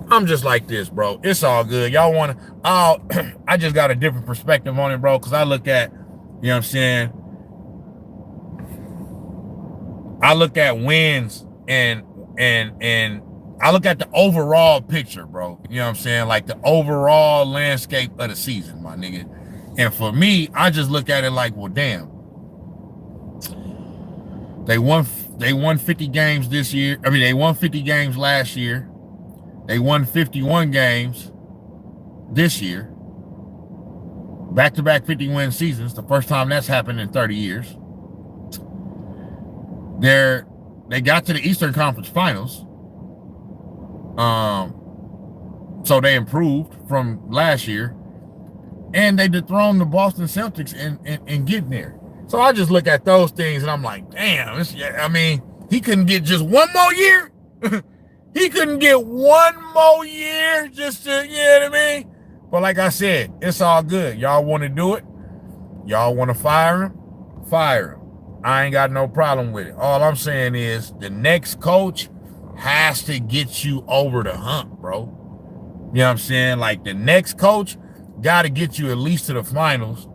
I'm just like this, bro. It's all good. Y'all want to, I just got a different perspective on it, bro, because I look at, you know what I'm saying? I look at wins and I look at the overall picture, bro. You know what I'm saying? Like the overall landscape of the season, my nigga. And for me, I just look at it like, well, damn. They won 50 games this year. I mean, they won 50 games last year. They won 51 games this year. Back-to-back 50-win seasons. The first time that's happened in 30 years. They got to the Eastern Conference Finals. So they improved from last year. And they dethroned the Boston Celtics in getting there. So I just look at those things and I'm like, damn, I mean, he couldn't get just one more year. He couldn't get one more year just to, you know what I mean? But like I said, it's all good. Y'all want to do it? Y'all want to fire him? Fire him. I ain't got no problem with it. All I'm saying is the next coach has to get you over the hump, bro. You know what I'm saying? Like the next coach got to get you at least to the finals,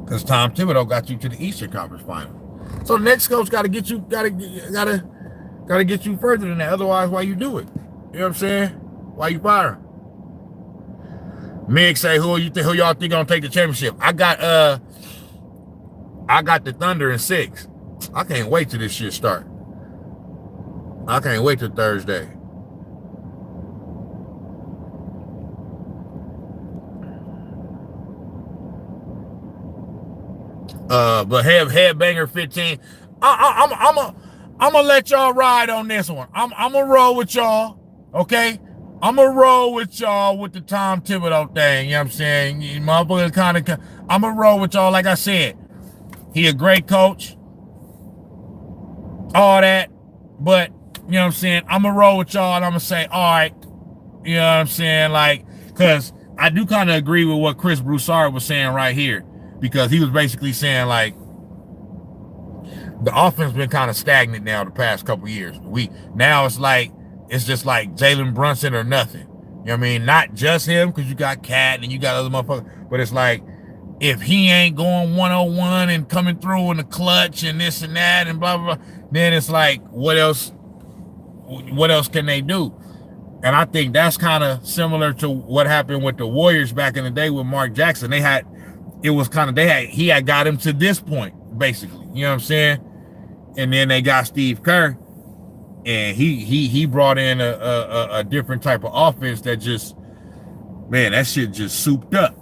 because Tom Thibodeau got you to the Eastern Conference Finals. So the next coach got to get you, got to get you further than that. Otherwise, why you do it? You know what I'm saying? Why you fire him? Mig say, who y'all think gonna take the championship? I got the Thunder in 6. I can't wait till this shit start. I can't wait till Thursday. But Headbanger 15. I'm gonna let y'all ride on this one. I'm gonna roll with y'all, okay? I'm gonna roll with y'all with the Tom Thibodeau thing. You know what I'm saying? You motherfuckers kind of. I'm gonna roll with y'all. Like I said, he a great coach. All that, but you know what I'm saying? I'm gonna roll with y'all, and I'm gonna say, all right. You know what I'm saying? Like, cause I do kind of agree with what Chris Broussard was saying right here, because he was basically saying like, the offense been kind of stagnant now the past couple years. Now it's like, it's just like Jalen Brunson or nothing. You know what I mean? Not just him, because you got Cat and you got other motherfuckers, but it's like, if he ain't going 101 and coming through in the clutch and this and that and blah, blah, blah, then it's like, what else can they do? And I think that's kind of similar to what happened with the Warriors back in the day with Mark Jackson. He had got him to this point, basically. You know what I'm saying? And then they got Steve Kerr, and he brought in a different type of offense that just, man, that shit just souped up.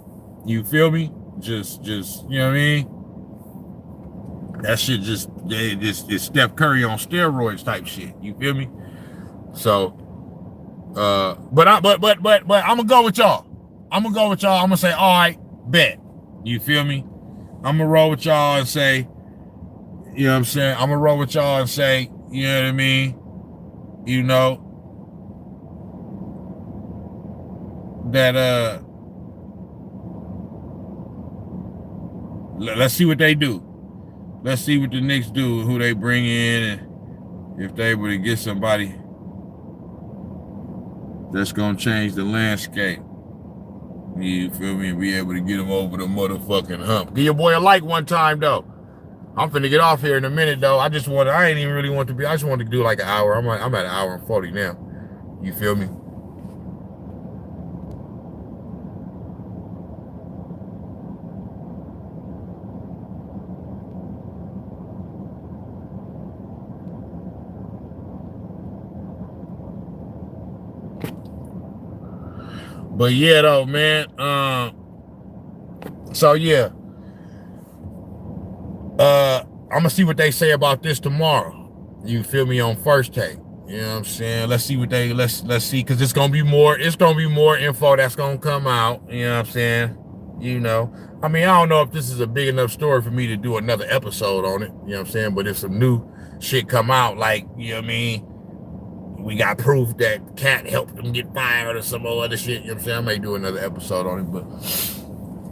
You feel me? Just you know what I mean? That shit just it's Steph Curry on steroids type shit. You feel me? So, but I'm gonna go with y'all. I'm gonna say, all right, bet. You feel me? I'm gonna roll with y'all and say, you know what I'm saying? I'm gonna roll with y'all and say, you know what I mean? You know, that let's see what they do. Let's see what the Knicks do, who they bring in, and if they able to get somebody that's gonna change the landscape. You feel me? And be able to get them over the motherfucking hump. Give your boy a like one time though. I'm finna get off here in a minute though. I ain't even really want to be. I just wanted to do like an hour. I'm at an hour and 40 now. You feel me? But yeah, though, man. So yeah. I'm gonna see what they say about this tomorrow. You feel me, on First Take. You know what I'm saying? Let's see what they let's see, because it's gonna be more info that's gonna come out. You know what I'm saying? You know. I mean, I don't know if this is a big enough story for me to do another episode on it. You know what I'm saying? But if some new shit come out, like, you know what I mean, we got proof that Cat helped them get fired or some other shit, you know what I'm saying? I may do another episode on it,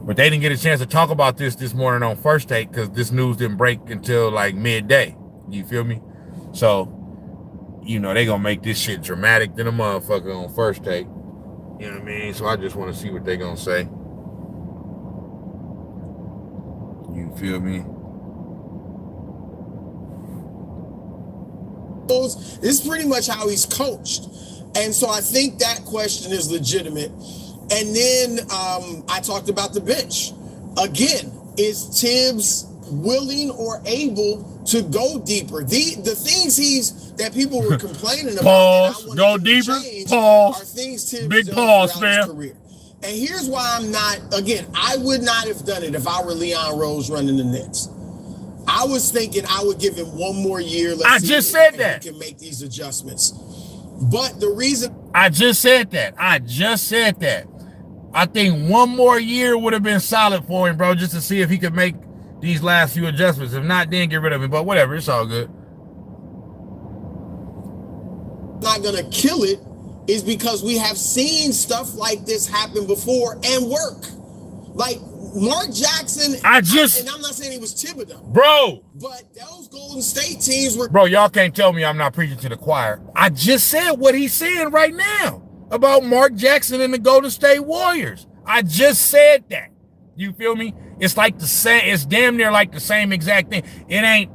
but they didn't get a chance to talk about this morning on First Take because this news didn't break until like midday. You feel me? So, you know, they gonna make this shit dramatic than a motherfucker on First Take. You know what I mean? So I just want to see what they gonna say. You feel me? This is pretty much how he's coached. And so I think that question is legitimate. And then I talked about the bench. Again, is Thibs willing or able to go deeper? The things that people were complaining about. Pause. Go deeper. Pause. Are things Thibs big done pause, throughout his fam. career. And here's why I'm not, again, I would not have done it if I were Leon Rose running the Knicks. I was thinking I would give him one more year. I just said that. He can make these adjustments. But the reason... I just said that. I think one more year would have been solid for him, bro, just to see if he could make these last few adjustments. If not, then get rid of him. But whatever, it's all good. Not going to kill it is because we have seen stuff like this happen before and work. Like Mark Jackson, and I'm not saying he was Thibodeau, bro, but those Golden State teams were... Bro, y'all can't tell me I'm not preaching to the choir. I just said what he's saying right now about Mark Jackson and the Golden State Warriors. I just said that. You feel me? It's like the same, it's damn near like the same exact thing. It ain't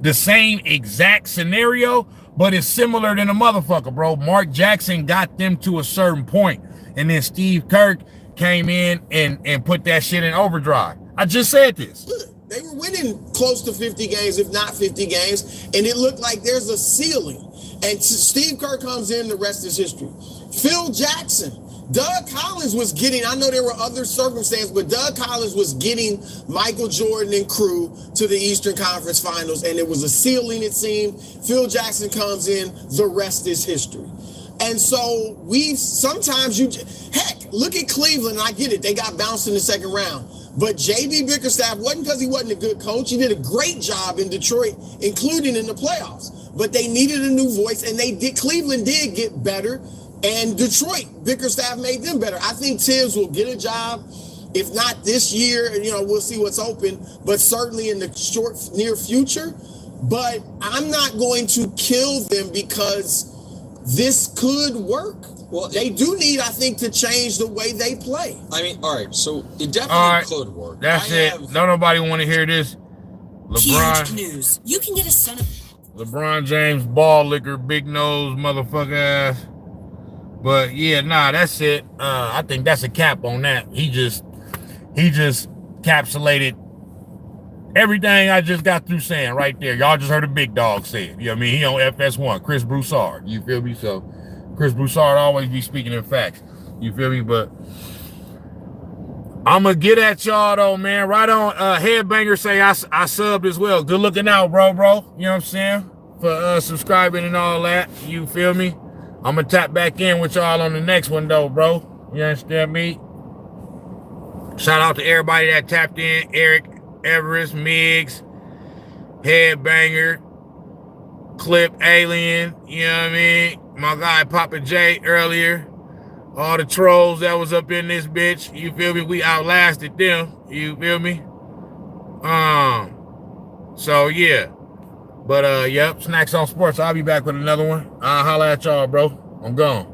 the same exact scenario, but it's similar than a motherfucker, bro. Mark Jackson got them to a certain point, and then Steve Kerr came in and put that shit in overdrive. I just said this. They were winning close to 50 games, if not 50 games, and it looked like there's a ceiling. And Steve Kerr comes in, the rest is history. Phil Jackson, Doug Collins was getting, I know there were other circumstances, but Doug Collins was getting Michael Jordan and crew to the Eastern Conference Finals, and it was a ceiling, it seemed. Phil Jackson comes in, the rest is history. And so heck, look at Cleveland, and I get it, they got bounced in the second round. But J.B. Bickerstaff wasn't because he wasn't a good coach. He did a great job in Detroit, including in the playoffs. But they needed a new voice, and Cleveland did get better, and Detroit, Bickerstaff made them better. I think Thibs will get a job, if not this year, we'll see what's open, but certainly in the near future. But I'm not going to kill them because this could work. Well, they do need, I think, to change the way they play. I mean, all right, so it definitely could work. That's it. Don't nobody want to hear this. Huge news. You can get a son of... LeBron James, ball licker, big nose, motherfucker ass. But yeah, that's it. I think that's a cap on that. He just encapsulated everything I just got through saying right there. Y'all just heard a big dog say it. You know what I mean? He on FS1, Chris Broussard. You feel me? So Chris Broussard always be speaking in facts. You feel me? But I'm going to get at y'all though, man. Right on. Headbanger say I subbed as well. Good looking out, bro. You know what I'm saying? For subscribing and all that. You feel me? I'm going to tap back in with y'all on the next one though, bro. You understand me? Shout out to everybody that tapped in. Eric, Everest, Miggs, Headbanger, Clip, Alien. You know what I mean? My guy Papa J earlier. All the trolls that was up in this bitch. You feel me? We outlasted them. You feel me? So yeah. But yep, Snax on Sports. I'll be back with another one. I'll holla at y'all, bro. I'm gone.